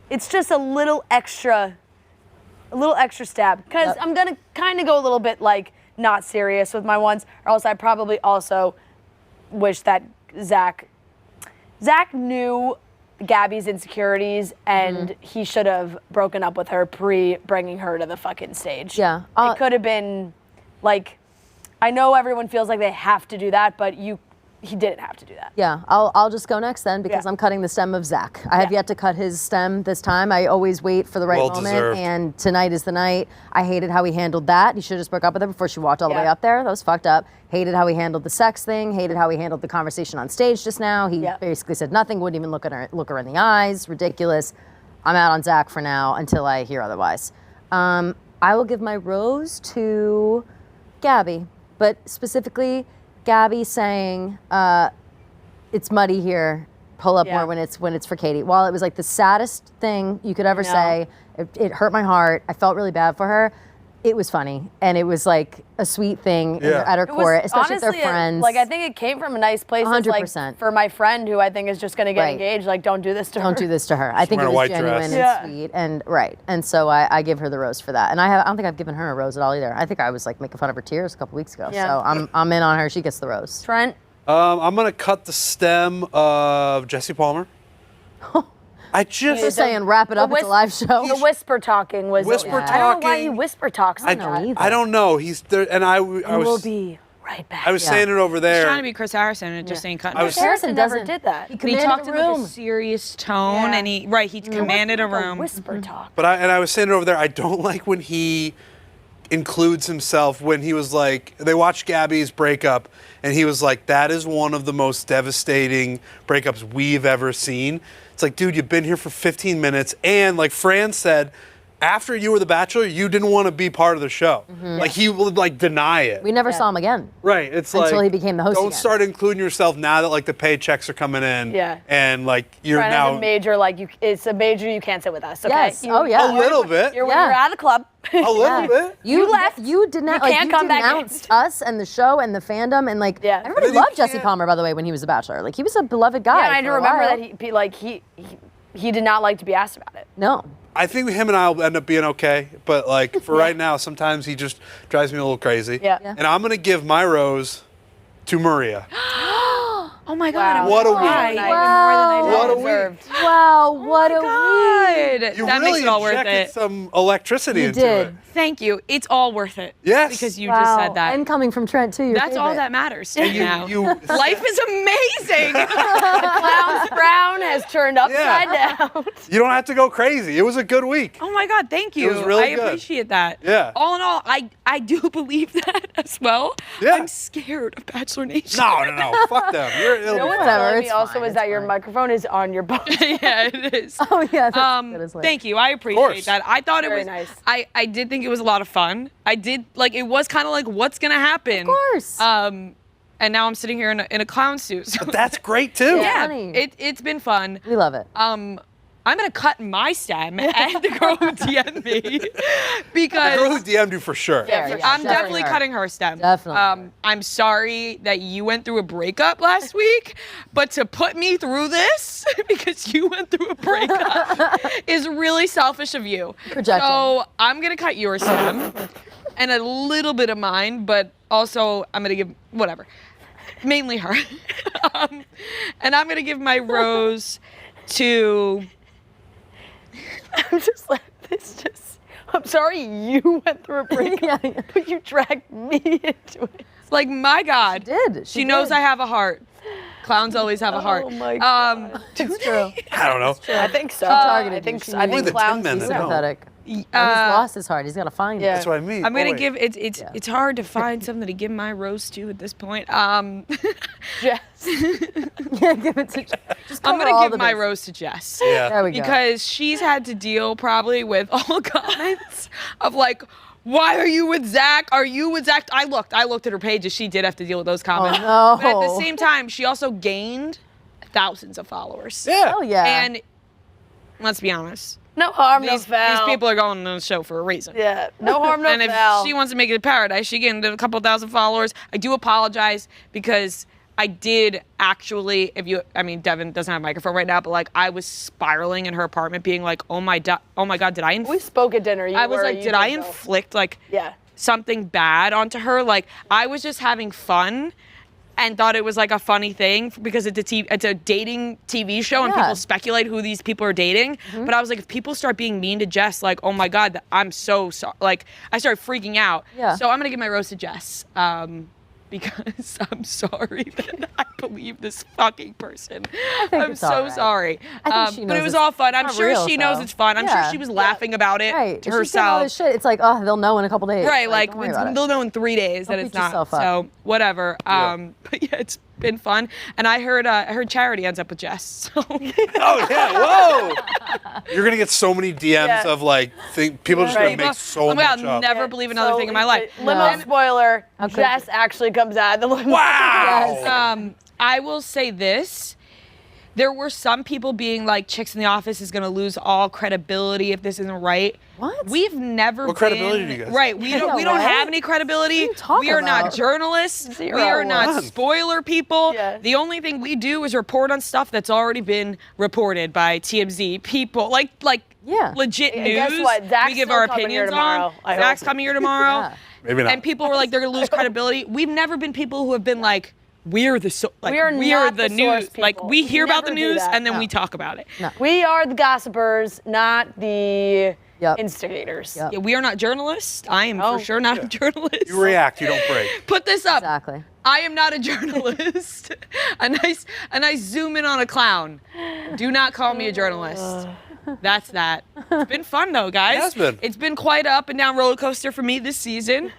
it's just a little extra stab. Because Yep. I'm going to kind of go a little bit like not serious with my ones, or else I probably also wish that Zach knew Gabby's insecurities and he should have broken up with her bringing her to the fucking stage. Yeah. It could have been like, I know everyone feels like they have to do that, but he didn't have to do that. Yeah, I'll just go next then because Yeah. I'm cutting the stem of Zach. I have Yeah. yet to cut his stem this time. I always wait for the right Well moment, deserved. and tonight is the night. I hated how he handled that. He should have just broke up with her before she walked all the way Yeah. up there. That was fucked up. Hated how he handled the sex thing. Hated how he handled the conversation on stage just now. He Yeah. basically said nothing, wouldn't even look her in the eyes. Ridiculous. I'm out on Zach for now until I hear otherwise. I will give my rose to Gabby, but specifically Gabby saying, it's muddy here. Pull up Yeah. more when it's for Katie. While it was like the saddest thing you could ever know. say, it hurt my heart. I felt really bad for her. It was funny, and it was like a sweet thing Yeah. at her It was core, especially if they're honestly, friends. Like I think it came from a nice place. It's 100%. Like for my friend who I think is just going to get Right. engaged. Like don't do this to her. Don't do this to her. I think it wearing a was white genuine dress. and Yeah. sweet, and right. And so I give her the rose for that. And I don't think I've given her a rose at all either. I think I was like making fun of her tears a couple weeks ago. Yeah. So I'm in on her. She gets the rose. Trent. I'm gonna cut the stem of Jesse Palmer. I just Just saying, wrap it up. It's a live show. The whisper talking was. Whisper I don't know why talking. he whisper talks. I don't either. I don't know. He's there, and I We'll was be right back. I was saying it over He's there. trying to be Chris Harrison and just ain't cutting I it. was- Harrison never doesn't- did that. He But he commanded talked the in like room. a serious tone, Yeah. and he commanded a room. Whisper talk. But I was saying it over there. I don't like when he includes himself when he was like, they watched Gabby's breakup, and he was like, that is one of the most devastating breakups we've ever seen. It's like, dude, you've been here for 15 minutes, and like Fran said, after you were the Bachelor, you didn't want to be part of the show. Like he would like deny it. We never saw him again. Right. It's Until like he became the host Don't again. start including yourself now that like the paychecks are coming in. Yeah. And like you're Trent now is a major, like it's a major you can't sit with us. Okay. Yes. Oh, yeah. a little bit. You're Yeah. out of the club. A little bit. You left. You did not. You can't come back in. denounced us and the show and the fandom and like Yeah. everybody And then you loved Jesse can't- Palmer, by the way, when he was the Bachelor. Like he was a beloved guy. Yeah, and I do for a remember while. that he did not like to be asked about it. No. I think him and I will end up being okay, but like for right now, sometimes he just drives me a little crazy. Yeah. And I'm gonna give my rose to Maria. Oh my God. What a week. Right. Wow. What a deserved. Wow. What a week. God. You That really makes it all worth injected it. some electricity You into did. it. Thank you. It's all worth it. Yes. Because you Wow. just said that. And coming from Trent too. Your That's all favorite. that matters to me now. You Life is amazing. Clown's frown has turned upside down. You don't have to go crazy. It was a good week. Oh my God, thank you. It was really I good. appreciate that. Yeah. All in all, I do believe that as well. Yeah. I'm scared of Bachelor Nation. No. Fuck them. It'll be What's fine. Whatever, killing me it's also fine, is that it's your fine. microphone is on your butt. Yeah, it is. Oh yeah. That's good as well. Thank you. I course. appreciate that. I thought Very it was nice. I did think it was a lot of fun. I did it was kind of like what's gonna happen. Of course. And now I'm sitting here in a clown suit. So That's great too. yeah, funny. it's been fun. We love it. I'm gonna cut my stem and the girl who DM'd me because The girl who DM'd you for sure. Fair, yeah, I'm definitely her. cutting her stem. Definitely. I'm sorry that you went through a breakup last week, but to put me through this because you went through a breakup is really selfish of you. Projecting. So I'm gonna cut your stem and a little bit of mine, but also I'm gonna give whatever, mainly her. And I'm gonna give my rose to. I'm just like, I'm sorry you went through a breakup, but you dragged me into it. Like, my God. did. She knows did. I have a heart. Clowns always have a heart. Oh my God. It's true. I don't know. I think so. targeted I you. think She so. I knew think the clowns. Tin Men do that that. don't. Pathetic. He's lost his heart. He's got to find it. Yeah. That's what I mean. I'm gonna Wait. give it's hard to find something to give my rose to at this point. Jess. Yeah, give it to. Just I'm cover gonna all give the my bases. rose to Jess. Yeah. There we go. Because she's had to deal probably with all comments of like, why are you with Zach? Are you with Zach? I looked at her pages. She did have to deal with those comments. no. But at the same time, she also gained thousands of followers. Yeah. Oh yeah. And let's be honest, No harm, no these foul. people are going on the show for a reason. Yeah. No harm, no And if foul. she wants to make it a paradise, she gained a couple thousand followers. I do apologize because I did actually, Devin doesn't have a microphone right now, but like I was spiraling in her apartment being like, oh my God, did I We spoke at dinner. I was like, did I inflict like Yeah. something bad onto her? Like I was just having fun and thought it was like a funny thing because it's a dating TV show and Yeah. people speculate who these people are dating. But I was like, if people start being mean to Jess, like, oh my God, I'm so sorry. Like I started freaking out. Yeah. So I'm gonna give my rose to Jess. Because I'm sorry that I believe this fucking person. I'm it's so all right. sorry. I think she But it knows was it's all fun. I'm not sure real, she knows so. it's fun. I'm Yeah. sure she was laughing about it right. to If she's saying all this herself. shit, it's like, oh, they'll know in a couple days. Right, like don't worry about it. they'll know in 3 days that Don't it's beat not. yourself up. So whatever. But yeah, it's been fun. And I heard Charity ends up with Jess. So. Oh yeah. Whoa. You're gonna get so many DMs Yeah. of like people just Right. gonna make so I'm much gonna up. never believe another thing in my life. Limo spoiler. could Jess actually comes out of the limo. Wow. I will say this. There were some people being like, Chicks in the Office is going to lose all credibility if this isn't right. What? We've never What credibility do you guys Right, we don't what? have any credibility. What are you talking We are not about? journalists. Zero. We are not None. spoiler people. Yeah. The only thing we do is report on stuff that's already been reported by TMZ people. Like Yeah. legit And news. guess what? Zach's we give still our coming here opinions tomorrow, on. I Zach's hope. coming here tomorrow. Yeah. Maybe not. And people were like, they're gonna lose credibility. We've never been people who have been like, we're the We're not the the news. source Like people. we We hear about the never do news that. and then No. we talk about it. We are the gossipers, not the Yep. instigators. Yep. Yeah, we are not journalists. I am for sure not a journalist. You react. You don't break. Put this up. Exactly. I am not a journalist. a nice zoom in on a clown. Do not call me a journalist. That's that. It's been fun though, guys. It has been. It's been quite an up and down roller coaster for me this season.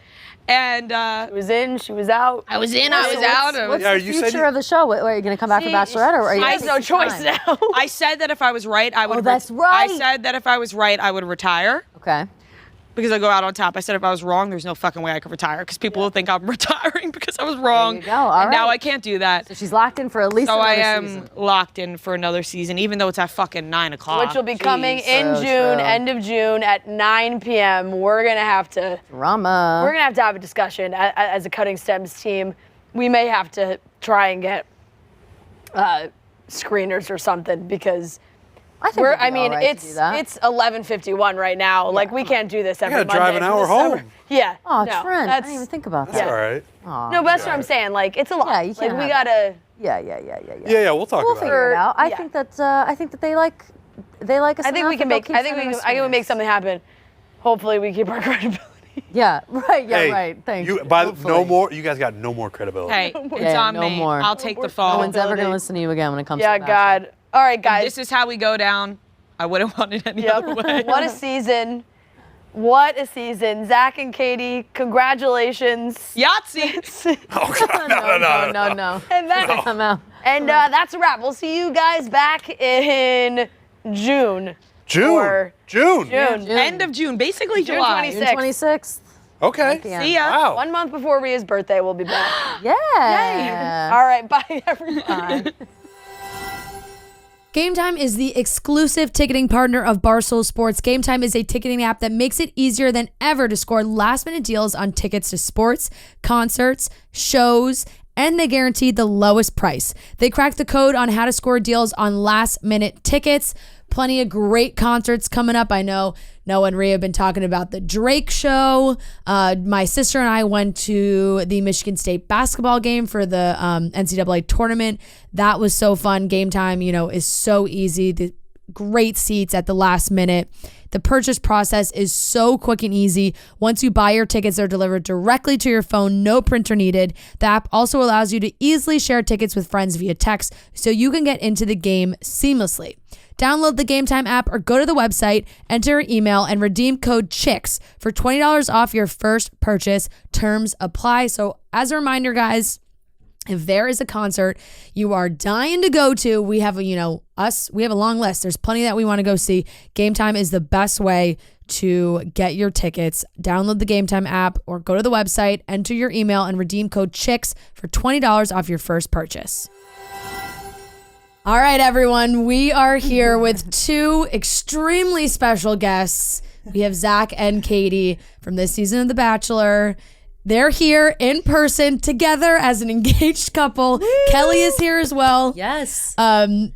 And She was in, she was out. I was in, I was out. What's Yeah, the you said future you- of the show? Are you going to come back for Bachelorette, or are you? She gonna has take no some choice time? now. I said that if I was right, I would. Oh, that's I right. said that if I was right, I would retire. Okay. because I go out on top. I said if I was wrong, there's no fucking way I could retire because people will think I'm retiring because I was wrong. There you go. All Now right. I can't do that. So she's locked in for at least So I another am season. locked in for another season, even though it's at fucking 9 o'clock. Which will be coming Jeez, in so June, true. end of June at 9 p.m. We're gonna have to Drama. have a discussion as a Cutting Stems team. We may have to try and get screeners or something because I think it's 11:51 right now. Like we can't do this every gotta Monday. drive an hour home. Yeah. Oh, no, Trent. I that's- didn't even think about that. That's all right. No, but that's what I'm saying. Like it's a lot. Yeah, you can't like we have gotta. Yeah. Yeah, we'll talk We'll about figure it. it out. Yeah. I think that they like us. I think we can make. I think we can make something happen. Hopefully, we keep our credibility. Yeah. Right. Yeah. Hey, right. Thanks. You guys got no more credibility. Hey, it's Yeah, on no me. more. I'll take the No fall. one's ever gonna listen to you again when it comes Yeah, to The Bachelor. God. All right, guys. This is how we go down. I wouldn't want it any other way. What a season. What a season. Zach and Katie, congratulations. Yahtzee. Oh, God, No. And that, I'm out. and that's a wrap. We'll see you guys back in June. Or June. End of June, basically June July. 26th. June 26th. Okay. See ya. Wow. 1 month before Rhea's birthday, we'll be back. Yeah. All right, bye, everybody. Game Time is the exclusive ticketing partner of Barstool Sports. Game Time is a ticketing app that makes it easier than ever to score last-minute deals on tickets to sports, concerts, shows, and they guarantee the lowest price. They cracked the code on how to score deals on last-minute tickets. Plenty of great concerts coming up. I know Noah and Rhea have been talking about the Drake show. My sister and I went to the Michigan State basketball game for the NCAA tournament. That was so fun. Game Time, is so easy. The great seats at the last minute. The purchase process is so quick and easy. Once you buy your tickets, they're delivered directly to your phone, no printer needed. The app also allows you to easily share tickets with friends via text so you can get into the game seamlessly. Download the Game Time app or go to the website, enter your email, and redeem code CHICKS for $20 off your first purchase. Terms apply. So as a reminder, guys, if there is a concert you are dying to go to, we have we have a long list. There's plenty that we want to go see. Game Time is the best way to get your tickets. Download the Game Time app or go to the website, enter your email, and redeem code CHICKS for $20 off your first purchase. All right, everyone, we are here with two extremely special guests. We have Zach and Katie from this season of The Bachelor. They're here in person together as an engaged couple. Woo! Kelly is here as well. Yes. The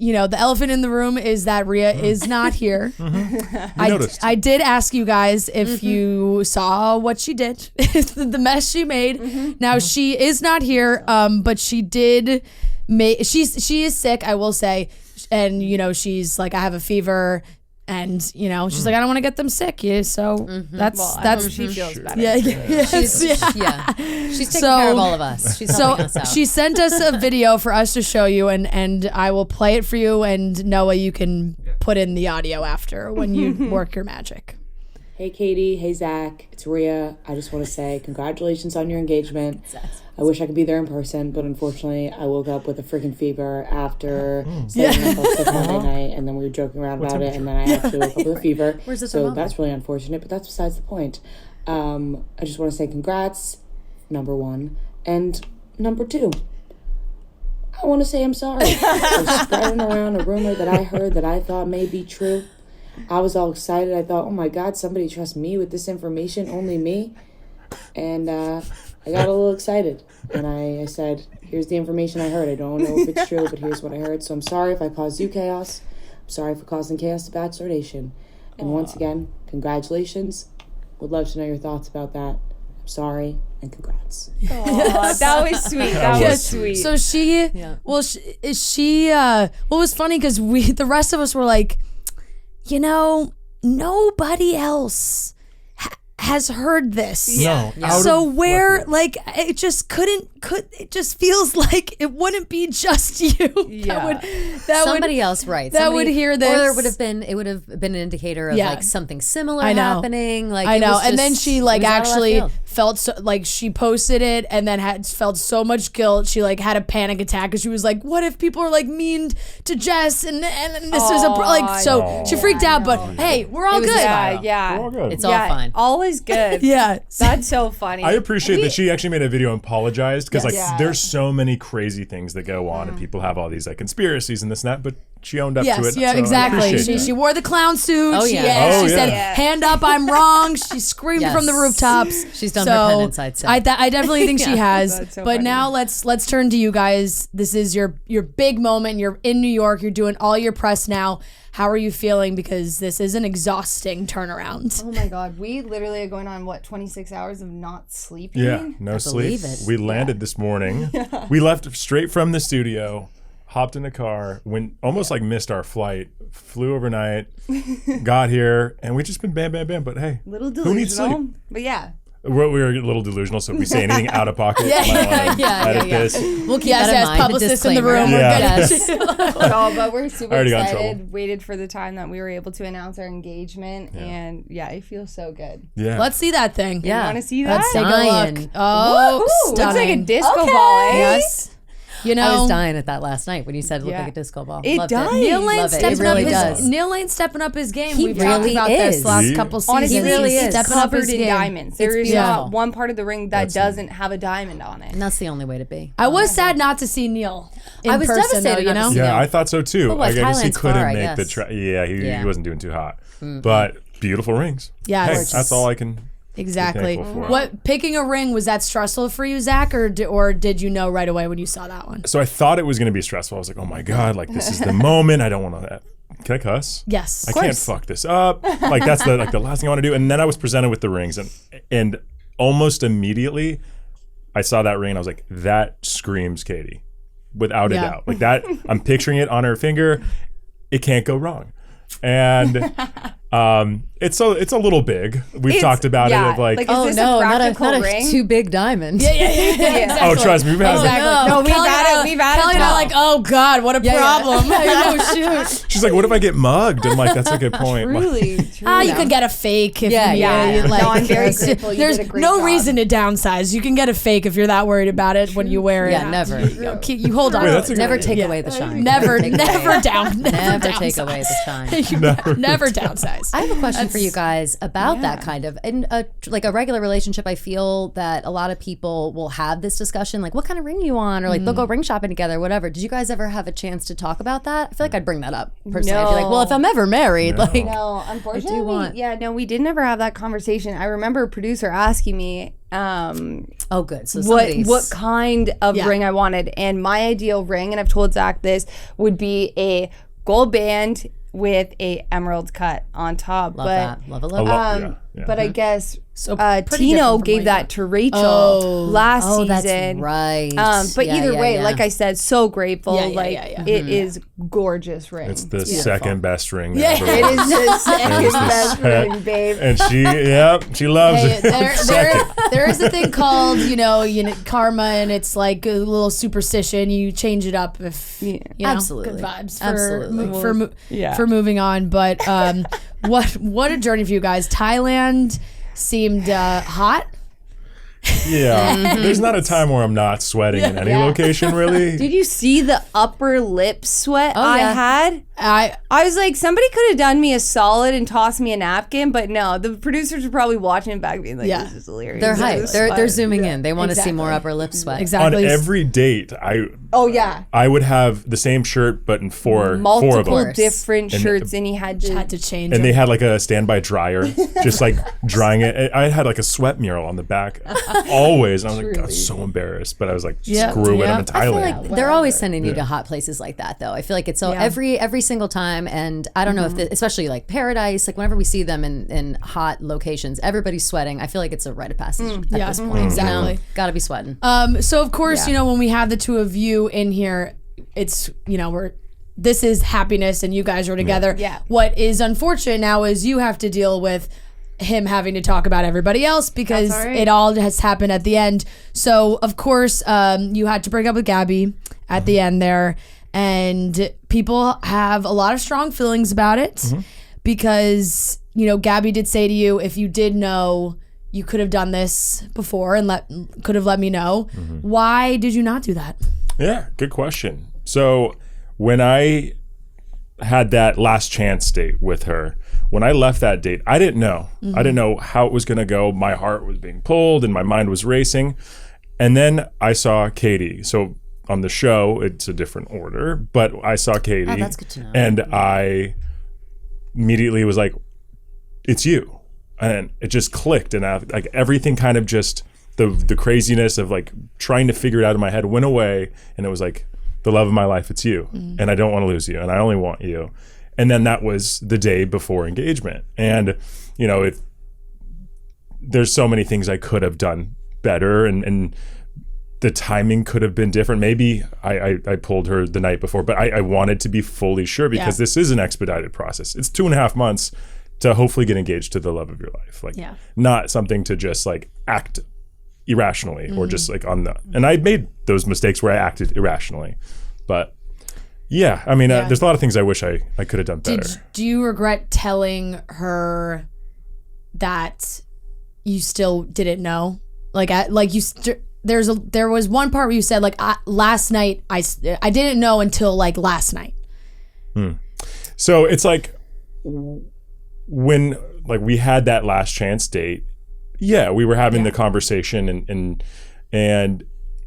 elephant in the room is that Rhea is not here. I did ask you guys if you saw what she did, the mess she made. Now she is not here, but she did she is sick, I will say, and she's like, I have a fever. And she's like, I don't want to get them sick. Yeah, so that's she feels better. She's taking care of all of us. She's helping us out. She sent us a video for us to show you, and I will play it for you. And Noah, you can put in the audio after when you work your magic. Hey Katie, hey Zach, it's Rhea. I just want to say congratulations on your engagement. I wish I could be there in person, but unfortunately I woke up with a freaking fever after staying up sick Monday night, and then we were joking around about it, and then I actually woke up with a fever. So that's really unfortunate, but that's besides the point. I just want to say congrats, number one, and number two, I want to say I'm sorry for spreading around a rumor that I heard that I thought may be true. I was all excited. I thought, oh my God, somebody trusts me with this information, only me. And I got a little excited. And I said, here's the information I heard. I don't know if it's true, but here's what I heard. So I'm sorry if I caused you chaos. I'm sorry for causing chaos to Bachelor Nation. And once again, congratulations. Would love to know your thoughts about that. I'm sorry and congrats. That was sweet. That was sweet. So what was funny because the rest of us were like, nobody else has heard this. No. So where, it just it just feels like it wouldn't be just you. Yeah. That somebody else, right? That would hear this. Or it would have been an indicator of something similar I know. happening. I know. And then she actually felt so, like she posted it and then had felt so much guilt. She like had a panic attack because she was like, what if people are like mean to Jess and this is so she freaked out. But hey, we're all good. Yeah. We're all good. It's all fine. All is good. Yeah. That's so funny. I appreciate that she actually made a video and apologized because there's so many crazy things that go on and people have all these like conspiracies and this and that, but she owned up to it. Yeah, so exactly. She wore the clown suit. Oh, She yeah. said, hand up, I'm wrong. She screamed from the rooftops. She's done her penance, I'd say. I definitely think she has. That's so but funny. now let's turn to you guys. This is your big moment. You're in New York. You're doing all your press now. How are you feeling? Because this is an exhausting turnaround. Oh my God, we literally are going on 26 hours of not sleeping. Yeah, no sleep. believe it. We landed this morning. We left straight from the studio, hopped in a car, almost like missed our flight, flew overnight, got here, and we just been bam, bam, bam. But hey, Little who needs sleep? delusional, but yeah. We're a little delusional, so if we say anything out of pocket, edit this. We'll keep that in mind. Publicists in the room. Yeah. No, but we're super Already got in excited. trouble. Waited for the time that we were able to announce our engagement, and it feels so good. Yeah. Let's see that thing. You want to see that? Let's take a Dying. look. Oh, Woo-hoo. Looks like a stunning. disco ball, eh? Yes. You know, I was dying at that last night when you said it looked like a disco ball. It Loved does. Neil Lane's Love it. It stepping really up does. his Neil Lane's stepping up his game. He We've talked really about is. this last He- couple seasons. Honestly, He really is. stepping up covered his in game. diamonds. There is beautiful. not one part of the ring that doesn't have a diamond on it. And that's the only way to be. I was sad not to see Neil in I was person, devastated though, you not to know? see Yeah, I thought so too. But what, I guess he Thailand's couldn't far, I make the guess. he wasn't doing too hot. But beautiful rings. Yeah, Hey, gorgeous. that's all I can. Exactly. thankful for. What picking a ring, was that stressful for you, Zach, or did you know right away when you saw that one? So I thought it was going to be stressful. I was like, oh my God, like this is the moment. I don't want to. Can I cuss? Yes. I can't fuck this up. Like that's the last thing I want to do. And then I was presented with the rings, and almost immediately, I saw that ring and I was like, that screams Katie, without a doubt. Like that, I'm picturing it on her finger. It can't go wrong. And it's a little big. We've talked about it of like is this a practical ring? too big diamond. Yeah. oh, trust me, we've had Exactly. No, we've Kelly had and it. We've had Kelly it. and I are like, oh God, what a problem. Oh shoot. She's like, what if I get mugged? I'm like, that's a good point. Like, Truly. You could get a fake if Yeah, you yeah. like, No, I'm very grateful. You There's did a great no job. reason to downsize. You can get a fake if you're that worried about it when you wear it. Yeah, never. You hold on. Wait, that's a good Never idea. take away the shine. Never take away- Never take downsize. away the shine. Never downsize. I have a question for you guys about that kind of in like a regular relationship. I feel that a lot of people will have this discussion, like what kind of ring you on, or like they'll go ring shopping together, whatever. Did you guys ever have a chance to talk about that? I feel like I'd bring that up personally. I'd be like, well, if I'm ever married, like No, unfortunately, want- we did never have that conversation. I remember a producer asking me oh, good. So what somebody's kind of ring I wanted, and my ideal ring, and I've told Zach this, would be a gold band with a emerald cut on top. love but that. Love it. I Love it. love, yeah. but I guess pretty Tino different from gave like that to Rachel last Oh, season. that's right. But Yeah, either yeah, way, yeah. like I said, so grateful. Yeah. It is gorgeous ring. It's the second best ring. Yeah. ever. It is the second It's the best sec- ring, babe. And she loves Hey, it. Second. there is a thing called, karma, and it's like a little superstition. You change it up if you know, Absolutely. good vibes Absolutely. for moving on. But what a journey for you guys. Thailand seemed hot. Yeah. There's not a time where I'm not sweating in any location, really. Did you see the upper lip sweat I yeah. had? I I was like, somebody could have done me a solid and tossed me a napkin, but no, the producers were probably watching it back being like, Yeah. this is hilarious. They're hyped. This is They're fun. zooming in. They want to see Exactly. more upper lip sweat. On exactly. every date, Oh, yeah. I would have the same shirt, but in four of Multiple them. different And- shirts, and he had to. had to change. And it. they had like a standby dryer, just like drying it. I had like a sweat mural on the back, always. And I was like, I was so embarrassed, but I was like, Yeah. screw it, Yeah. I'm in I feel Thailand. like they're always sending you to hot places like that, though. I feel like it's so every single time, and I don't know if, especially like Paradise, like whenever we see them in hot locations, everybody's sweating. I feel like it's a rite of passage at this point. exactly. Got to be sweating. So of course, when we have the two of you in here, it's this is happiness and you guys are together. Yeah. What is unfortunate now is you have to deal with him having to talk about everybody else because That's all right. it all has happened at the end. So of course, you had to break up with Gabby at the end there, and people have a lot of strong feelings about it because Gabby did say to you, if you did know, you could have done this before and could have let me know. Why did you not do that? Yeah, good question. So when I had that last chance date with her, when I left that date, I didn't know. I didn't know how it was going to go. My heart was being pulled and my mind was racing. And then I saw Kaity. So on the show, it's a different order, but I saw Kaity. Oh, that's good to know. And I immediately was like, it's you. And it just clicked. And like everything kind of just, the craziness of like trying to figure it out in my head went away. And it was like, the love of my life, it's you. And I don't want to lose you. And I only want you. And then that was the day before engagement. And, you know, there's so many things I could have done better. And the timing could have been different. Maybe I pulled her the night before, but I wanted to be fully sure because this is an expedited process. It's 2.5 months to hopefully get engaged to the love of your life. Like not something to just like act irrationally or just like and I made those mistakes where I acted irrationally, but yeah, I mean, there's a lot of things I wish I could have done better. Do you regret telling her that you still didn't know? Like, there was one part where you said, like, last night, I didn't know until, like, last night. So it's like, when, like, we had that last chance date, we were having the conversation and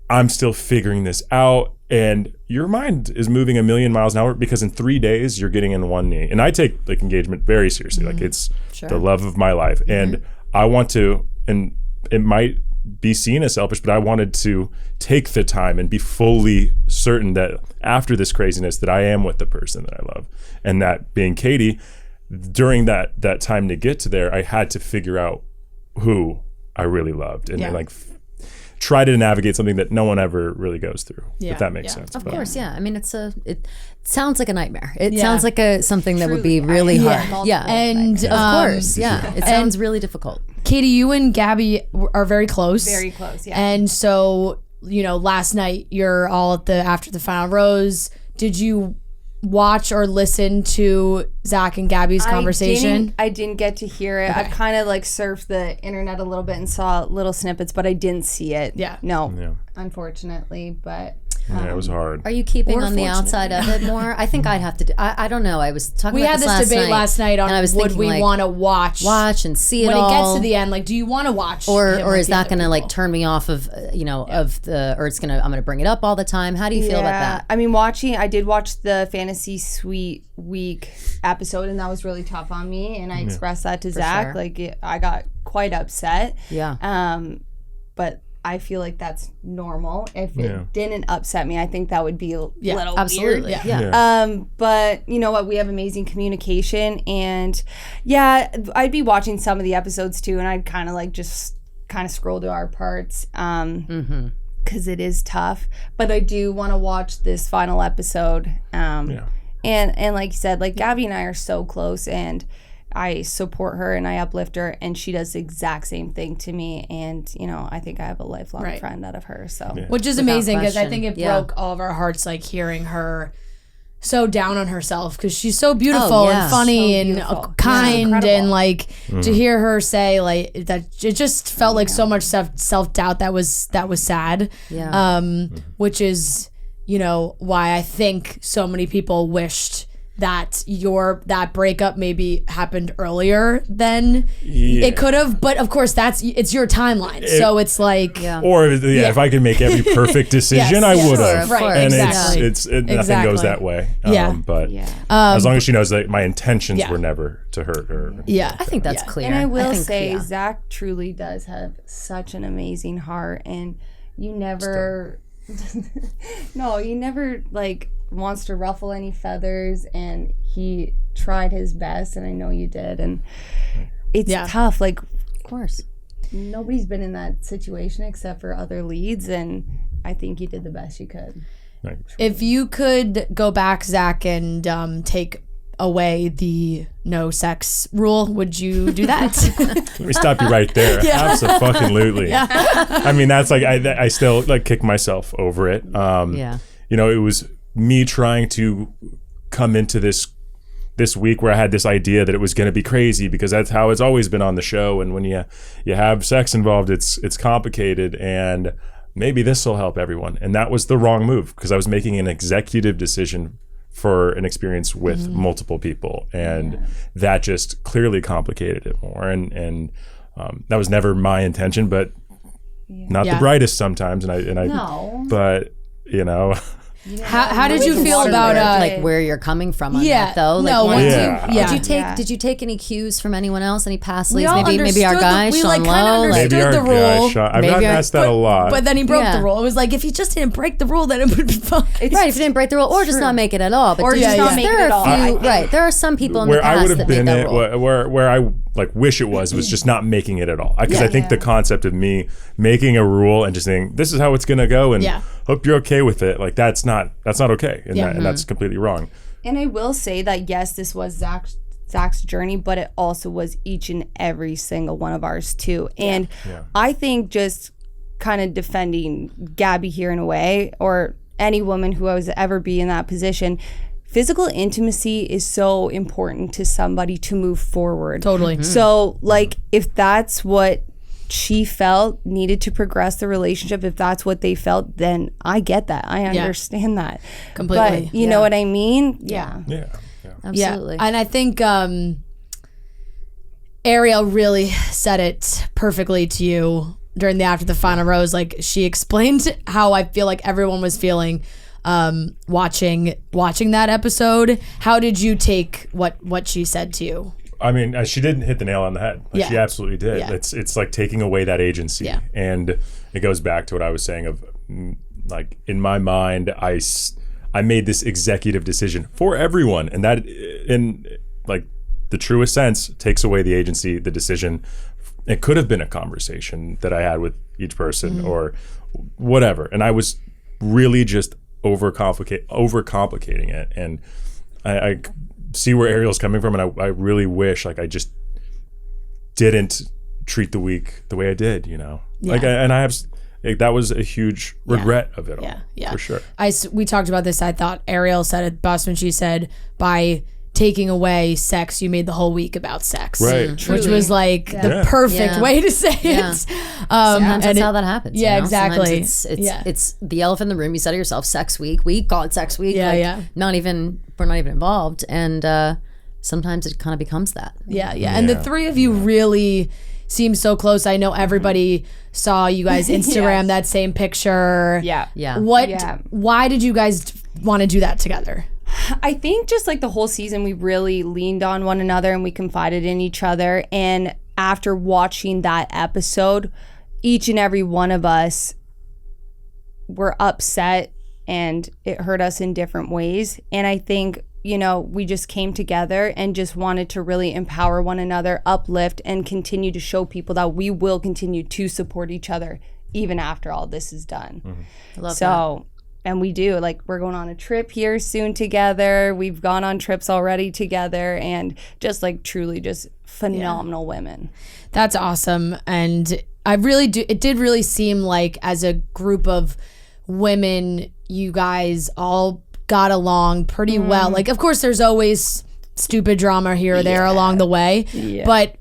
I'm still figuring this out. And your mind is moving a million miles an hour because in 3 days you're getting in one knee. And I take like engagement very seriously. Like it's the love of my life. And I want to, and it might be seen as selfish, but I wanted to take the time and be fully certain that after this craziness that I am with the person that I love. And that being Kaity, during that time to get to there, I had to figure out who I really loved and like try to navigate something that no one ever really goes through, if that makes sense. Of course, I mean, it sounds like a nightmare. It sounds like something that would be really hard. Yeah, and of course, it sounds really difficult. Kaity, you and Gabby are very close. Very close, yeah. And so, you know, last night you're all after the final rose. Did you watch or listen to Zach and Gabby's conversation? I didn't get to hear it. I've kind of like surfed the internet a little bit and saw little snippets, but I didn't see it. Unfortunately, but it was hard. Are you keeping on the outside of it more? I think I'd have to I don't know. I was talking about this debate last night on, would we like, want to watch and see it when all it gets to the end? Like, do you want to watch or is that going to like turn me off of of the, or I'm going to bring it up all the time? How do you feel about that? I mean, I did watch the Fantasy Suite Week episode, and that was really tough on me, and I expressed that to Zach. Sure. Like, I got quite upset. But I feel like that's normal. If it didn't upset me, I think that would be a little absolutely weird. But you know what? We have amazing communication, and I'd be watching some of the episodes too, and I'd kind of like just scroll to our parts because it is tough. But I do want to watch this final episode. And like you said, like Gabby and I are so close, and I support her and I uplift her, and she does the exact same thing to me. And, you know, I think I have a lifelong friend out of her. So, which is amazing, because I think it broke all of our hearts, like hearing her so down on herself, because she's so beautiful and funny and kind, and like to hear her say like that, it just felt like so much self-doubt that was sad. Which is, you know, why I think so many people wished that that breakup maybe happened earlier than it could have, but of course it's your timeline, so it's like if I could make every perfect decision, I would have. Right, and exactly. it's nothing goes that way. But as long as she knows that my intentions were never to hurt her. I think that's clear. And I will say, Zach truly does have such an amazing heart, and you never like wants to ruffle any feathers, and he tried his best, and I know you did, and it's tough. Like, of course, nobody's been in that situation except for other leads, and I think you did the best you could. If you could go back, Zach, and take away the no sex rule, would you do that? Let me stop you right there. Absolutely. I mean, that's like I still like kick myself over it. You know, it was me trying to come into this this week where I had this idea that it was going to be crazy because that's how it's always been on the show. And when you have sex involved, it's complicated, and maybe this will help everyone. And that was the wrong move because I was making an executive decision for an experience with multiple people, and that just clearly complicated it more. And that was never my intention, but not the brightest sometimes. But you know. How did you feel about like where you're coming from on that though? Like, did you take any cues from anyone else? Any past leads? Maybe our guy Sean Lowe. Maybe our guy Sean. I've gotten asked that a lot. But then he broke the rule. It was like if he just didn't break the rule, then it would be fine. Right, if you didn't break the rule, or just not make it at all. But or just not make it at all. Right, there are some people in the past I would have been that rule. where I like wish it was just not making it at all. Because I think the concept of me making a rule and just saying this is how it's gonna go and hope you're okay with it, like that's not okay, and that's completely wrong. And I will say that yes, this was Zach's journey, but it also was each and every single one of ours too. And I think just kind of defending Gabby here in a way, or any woman who was ever be in that position, physical intimacy is so important to somebody to move forward. Totally. So like if that's what she felt needed to progress the relationship, if that's what they felt, then I get that. I understand that completely. But you know what I mean? Yeah. Absolutely. And I think Ariel really said it perfectly to you during the After the Final Rose. Like she explained how I feel like everyone was feeling watching that episode. How did you take what she said to you? I mean, she didn't hit the nail on the head. Like she absolutely did. Yeah. It's like taking away that agency. Yeah. And it goes back to what I was saying of like in my mind, I made this executive decision for everyone. And that in like the truest sense takes away the agency, the decision. It could have been a conversation that I had with each person or whatever. And I was really just overcomplicating it. And I see where Ariel's coming from, and I really wish like I just didn't treat the week the way I did, you know. Like and I have that was a huge regret of it all. For sure. We talked about this. I thought Ariel said it best when she said by taking away sex, you made the whole week about sex, right? Which was like the perfect way to say it. Sometimes that's how that happens. Yeah, you know? exactly. It's the elephant in the room. You said it yourself. Sex week. We call it sex week. Yeah, We're not even involved, and sometimes it kind of becomes that. Yeah. And the three of you really seem so close. I know everybody saw you guys Instagram that same picture. Yeah. Why did you guys want to do that together? I think just like the whole season, we really leaned on one another and we confided in each other. And after watching that episode, each and every one of us were upset and it hurt us in different ways. And I think, you know, we just came together and just wanted to really empower one another, uplift, and continue to show people that we will continue to support each other even after all this is done. I love that. And we do, like, we're going on a trip here soon together. We've gone on trips already together, and just like truly just phenomenal women. That's awesome. And I really do, it did really seem like as a group of women, you guys all got along pretty well. Like, of course, there's always stupid drama here or there along the way, but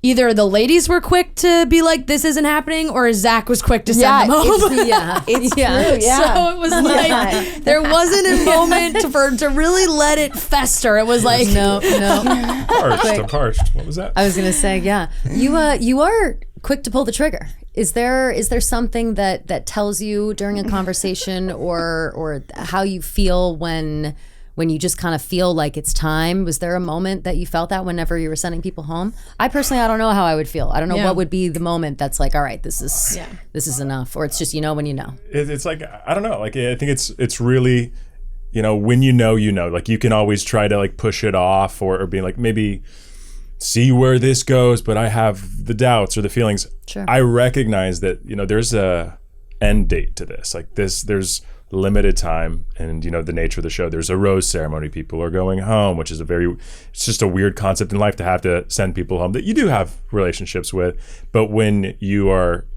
either the ladies were quick to be like, this isn't happening, or Zach was quick to send them home. It's true. Yeah. So it was like, there wasn't a moment to really let it fester. It was like, no. I'm parched. What was that? I was going to say, you are quick to pull the trigger. Is there something that tells you during a conversation or how you feel when you just kind of feel like it's time? Was there a moment that you felt that whenever you were sending people home? I personally, I don't know how I would feel. I don't know what would be the moment that's like, all right, this is enough, or it's just, you know, when you know. It's like, I don't know. Like, I think it's really, you know, when you know, like you can always try to like push it off or be like, maybe see where this goes, but I have the doubts or the feelings. Sure. I recognize that, you know, there's a end date to this. Like there's limited time, and you know the nature of the show. There's a rose ceremony. People are going home, which is it's just a weird concept in life to have to send people home that you do have relationships with. But when you are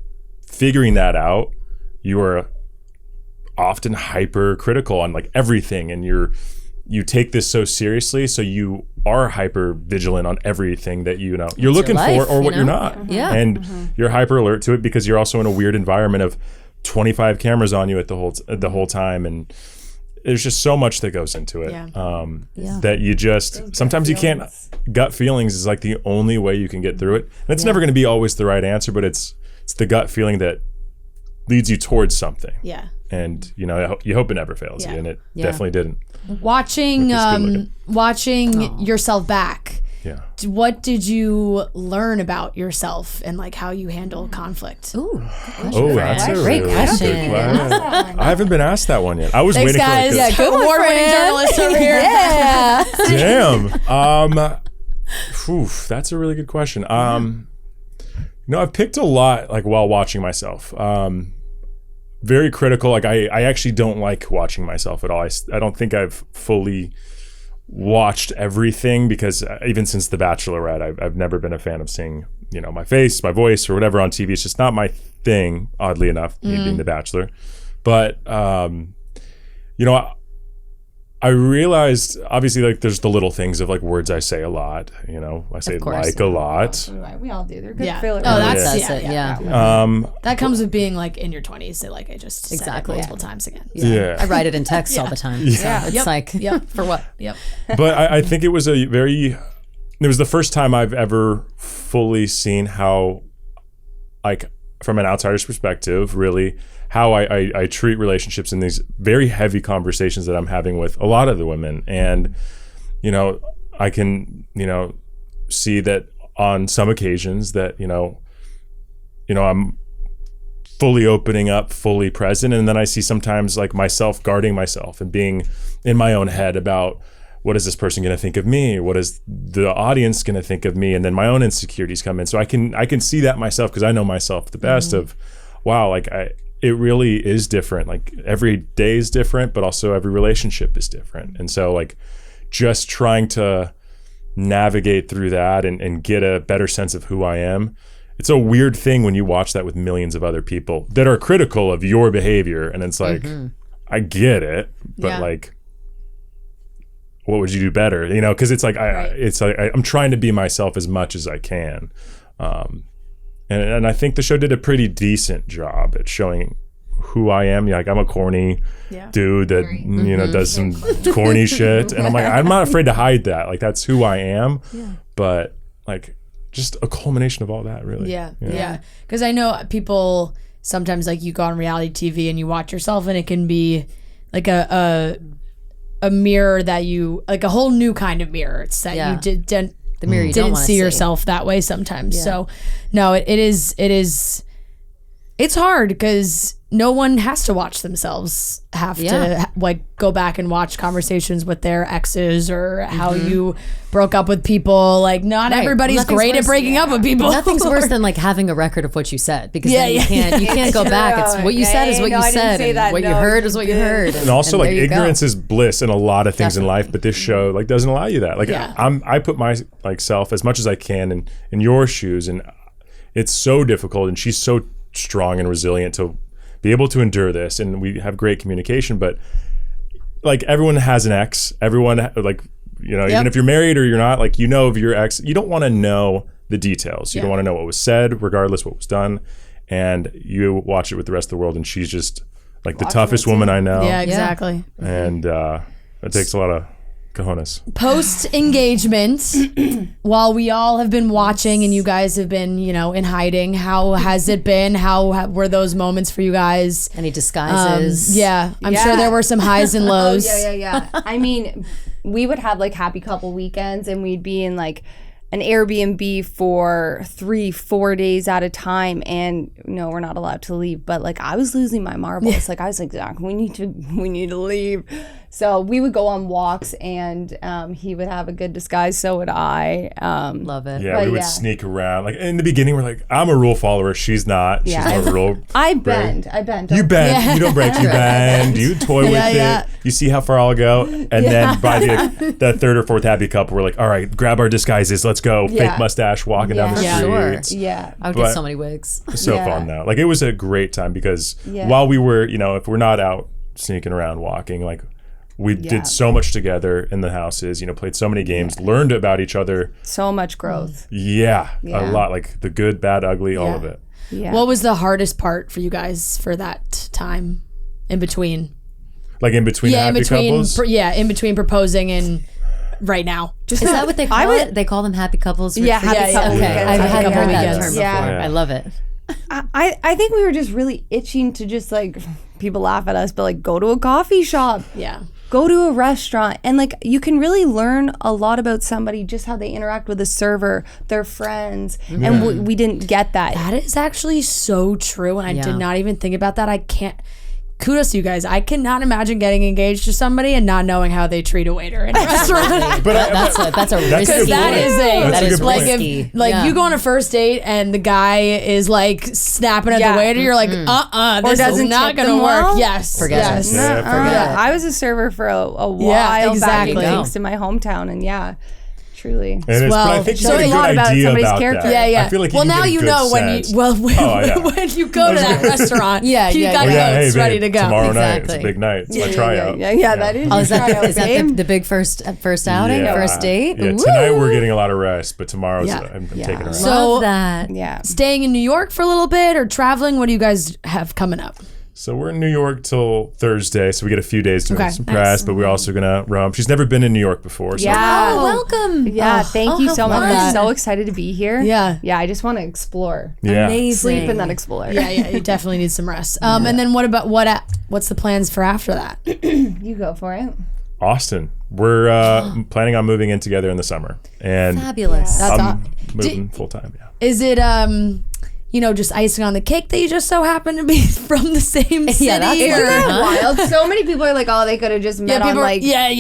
figuring that out, you are often hypercritical on like everything, and you take this so seriously, so you are hyper vigilant on everything that you're looking life, for or what you you're know? not. Yeah. And you're hyper alert to it because you're also in a weird environment of 25 cameras on you at the whole time, and there's just so much that goes into it. That you just sometimes you can't. Gut feelings is like the only way you can get through it, and it's never going to be always the right answer, but it's the gut feeling that leads you towards something. Yeah. And you hope it never fails you, and it definitely didn't. Watching yourself back. Yeah. What did you learn about yourself and like how you handle conflict? Ooh. That's a Great really question. good question. I haven't been asked that one yet. I was Thanks, waiting guys. for like Good award-winning journalist over here. Yeah. Damn. That's a really good question. I've picked a lot like while watching myself. Very critical. Like I actually don't like watching myself at all. I don't think I've fully watched everything because even since The Bachelorette, I've never been a fan of seeing, my face, my voice or whatever on TV. It's just not my thing, oddly enough, me being The Bachelor. But, I realized obviously like there's the little things of like words I say a lot, I say like a lot. We all do. They're good Yeah. fillers. Oh, that's that comes with being like in your 20s. So like I just said it multiple times again. Yeah. I write it in text all the time. So it's like, for what? Yep. But I think it was it was the first time I've ever fully seen how, like, from an outsider's perspective, really, how I treat relationships in these very heavy conversations that I'm having with a lot of the women. And, I can, see that on some occasions that, I'm fully opening up, fully present. And then I see sometimes like myself guarding myself and being in my own head about what is this person going to think of me? What is the audience going to think of me? And then my own insecurities come in. So I can see that myself because I know myself the best of, wow, like it really is different. Like every day is different, but also every relationship is different. And so like just trying to navigate through that and get a better sense of who I am. It's a weird thing when you watch that with millions of other people that are critical of your behavior. And it's like, I get it, but like, what would you do better? Cause it's like, I'm trying to be myself as much as I can. And I think the show did a pretty decent job at showing who I am. Like I'm a corny dude that does some corny shit, and I'm like I'm not afraid to hide that. Like that's who I am. But like just a culmination of all that, really. Yeah. Because I know people sometimes like you go on reality TV and you watch yourself, and it can be like a mirror that you like a whole new kind of mirror. It's that you didn't. The mirror you didn't see yourself that way sometimes. So no, it is it's hard because no one has to watch themselves have to like go back and watch conversations with their exes or how you broke up with people. Like not everybody's great at breaking up with people. Nothing's worse than like having a record of what you said because then you can't go back. It's what you said is what you said, and what you heard is what you heard. And also like ignorance is bliss in a lot of things in life, but this show like doesn't allow you that. Like I put my like self as much as I can in your shoes, and it's so difficult, and she's so strong and resilient to be able to endure this, and we have great communication. But like everyone has an ex, everyone like even if you're married or you're not, like of your ex, you don't want to know the details. You don't want to know what was said, regardless what was done, and you watch it with the rest of the world, and she's just like the toughest woman I know. Yeah, exactly. And it takes a lot of cojones. Post engagement, while we all have been watching and you guys have been, in hiding, how has it been? How were those moments for you guys? Any disguises? I'm sure there were some highs and lows. Yeah. I mean, we would have like happy couple weekends, and we'd be in like an Airbnb for 3-4 days at a time, and no, we're not allowed to leave. But like I was losing my marbles. Like I was like, Zach, we need to leave. So we would go on walks, and he would have a good disguise. So would I. Love it. Yeah, we would sneak around. Like in the beginning, we're like, I'm a rule follower. She's not. She's not a rule. I bend. You bend. Yeah. You don't break. You bend. You toy with it. You see how far I'll go, and then by the third or fourth happy couple, we're like, all right, grab our disguises. Let's go. Fake mustache, walking down the streets. Sure. Yeah. I would get so many wigs. It's so fun though. Like it was a great time because while we were, if we're not out sneaking around walking, like We did so much together in the houses, played so many games, learned about each other. So much growth. Yeah, a lot, like the good, bad, ugly, all of it. Yeah. What was the hardest part for you guys for that time in between? Like in between happy couples? In between proposing and right now. Is that what they call it? They call them happy couples? Yeah, happy couples. Okay, I hadn't heard that term before. Yeah. I love it. I think we were just really itching to just like, people laugh at us, but like go to a coffee shop. Yeah. Go to a restaurant, and like you can really learn a lot about somebody, just how they interact with a server, their friends, and we didn't get that. That is actually so true, and I did not even think about that. Kudos to you guys. I cannot imagine getting engaged to somebody and not knowing how they treat a waiter in a restaurant. That's a risky. That is like risky. You go on a first date and the guy is like snapping at the waiter, you're like, this is not gonna work. Well? Yes, Forget it. yes. Forget it. I was a server for a while exactly. back in Kingston, my hometown, and truly. And but I think you so had a a lot good about idea somebody's about character. that. Yeah. I feel like well, you can now get a you good know sense. when you go to that restaurant, you got notes hey, ready babe, to go. tomorrow night, it's a big night. It's my tryout. Yeah, that is. Oh, is tryout, that the big first outing, first date? Yeah, tonight we're getting a lot of rest, but tomorrow's I'm taking a rest. So, love that. Yeah. Staying in New York for a little bit or traveling? What do you guys have coming up? So we're in New York till Thursday, so we get a few days to make some press, nice. but we're also gonna roam. She's never been in New York before, so Oh, welcome. Yeah, thank you so much. fun. I'm so excited to be here. Yeah. Yeah, I just want to explore. yeah. Amazing. Sleep and then explore. Yeah, you definitely need some rest. And then what about what's the plans for after that? You go for it. Austin. We're planning on moving in together in the summer, and Fabulous. That's I'm moving full time. Yeah. Is it just icing on the cake that you just so happen to be from the same city? Yeah, that's Isn't that Huh? wild? So many people are like, oh, they could have just met on like I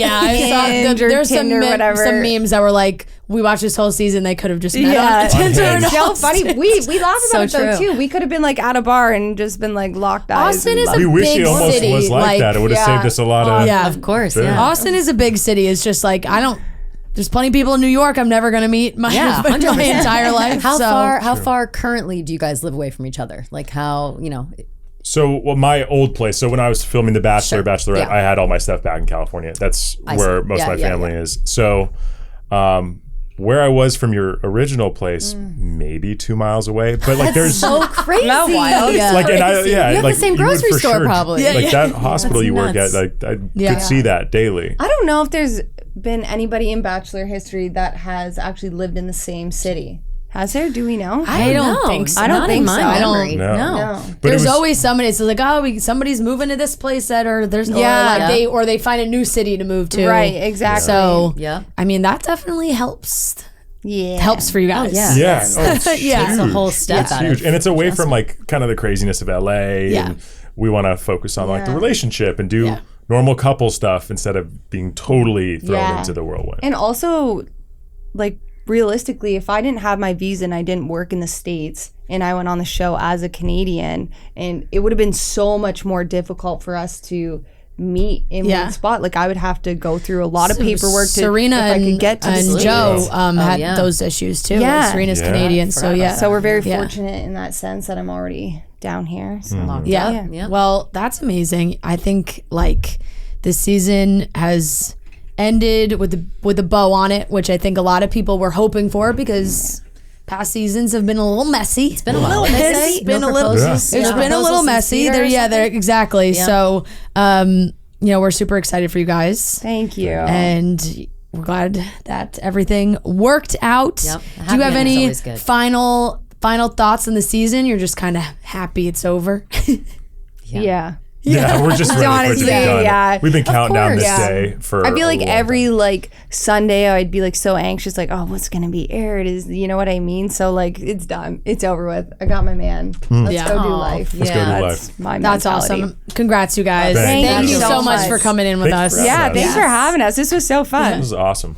saw Hinge or there's Tinder or whatever. some memes that were like, we watched this whole season, they could have just met on Tinder. Unhinged. and so Austin. funny. We laugh So about it though true. too. We could have been like at a bar and just been like locked eyes. Austin and is loved- We wish big it almost city, was like that. It would have saved us a lot of. yeah. Of course, Yeah. yeah. Austin is a big city. It's just like there's plenty of people in New York I'm never gonna meet my Yeah, 100%. entire life. How far currently do you guys live away from each other? Like how, So my old place. So when I was filming The Bachelor, Bachelorette, Yeah. I had all my stuff back in California. That's I where see. most of my Yeah, family is. So where I was from your original place, maybe 2 miles away, but like there's so crazy. Not wild. Yeah. like and I You have like the same you would grocery for store sure- probably. Like that hospital That's you work nuts. at, like I could see that daily. I don't know if there's been anybody in Bachelor history that has actually lived in the same city. Has there? Do we know? I don't think so. I don't Not think in so. my I don't- memory. No. No. But it There's was- always somebody. It's like, somebody's moving to this place or Yeah. they find a new city to move to. Right, exactly. So Yeah. I mean that definitely helps. Yeah. Helps for you guys. yeah. Yeah, it's Yeah. It's a huge. whole step It's out huge, of and it's away from like kind of the craziness of LA. Yeah. And we want to focus on like the Yeah. relationship and do Yeah. normal couple stuff instead of being totally thrown Yeah. into the whirlwind. And also, like, realistically, if I didn't have my visa and I didn't work in the States and I went on the show as a Canadian, and it would have been so much more difficult for us to meet in Yeah. one spot. Like, I would have to go through a lot of paperwork to Serena if I and, could get to the and States. Joe had yeah. those issues too. Yeah. Serena's Yeah. Canadian, so yeah. So we're very Yeah. fortunate in that sense that I'm already down here. So. Yeah. Yeah. Well, that's amazing. I think like this season has ended with a bow on it, which I think a lot of people were hoping for because past seasons have been a little messy. It's been a little messy. It's been a little. proposals. It's No been a little proposals since messy. Peter There, or yeah, something? there exactly. So, we're super excited for you guys, Thank you. and we're glad that everything worked out. Yep. Do you Happy have ending's any always good. final thoughts on the season? You're just kind of happy it's over. yeah. Yeah, we're just ready for it to Honestly, be done. yeah. We've been counting down course. this Yeah. day for I feel a like long every time. like Sunday I'd be like so anxious, like, oh, what's gonna be aired? Is you know what I mean? So like it's done. It's over with. I got my man. Let's Yeah. go do Aw. life. Let's go do Yeah. life. That's my That's mentality. awesome. Congrats, you guys. Thank Thank you you so so much much. for coming in with Thanks us. for having Yeah, us. thanks for having us. This was so fun. This is awesome.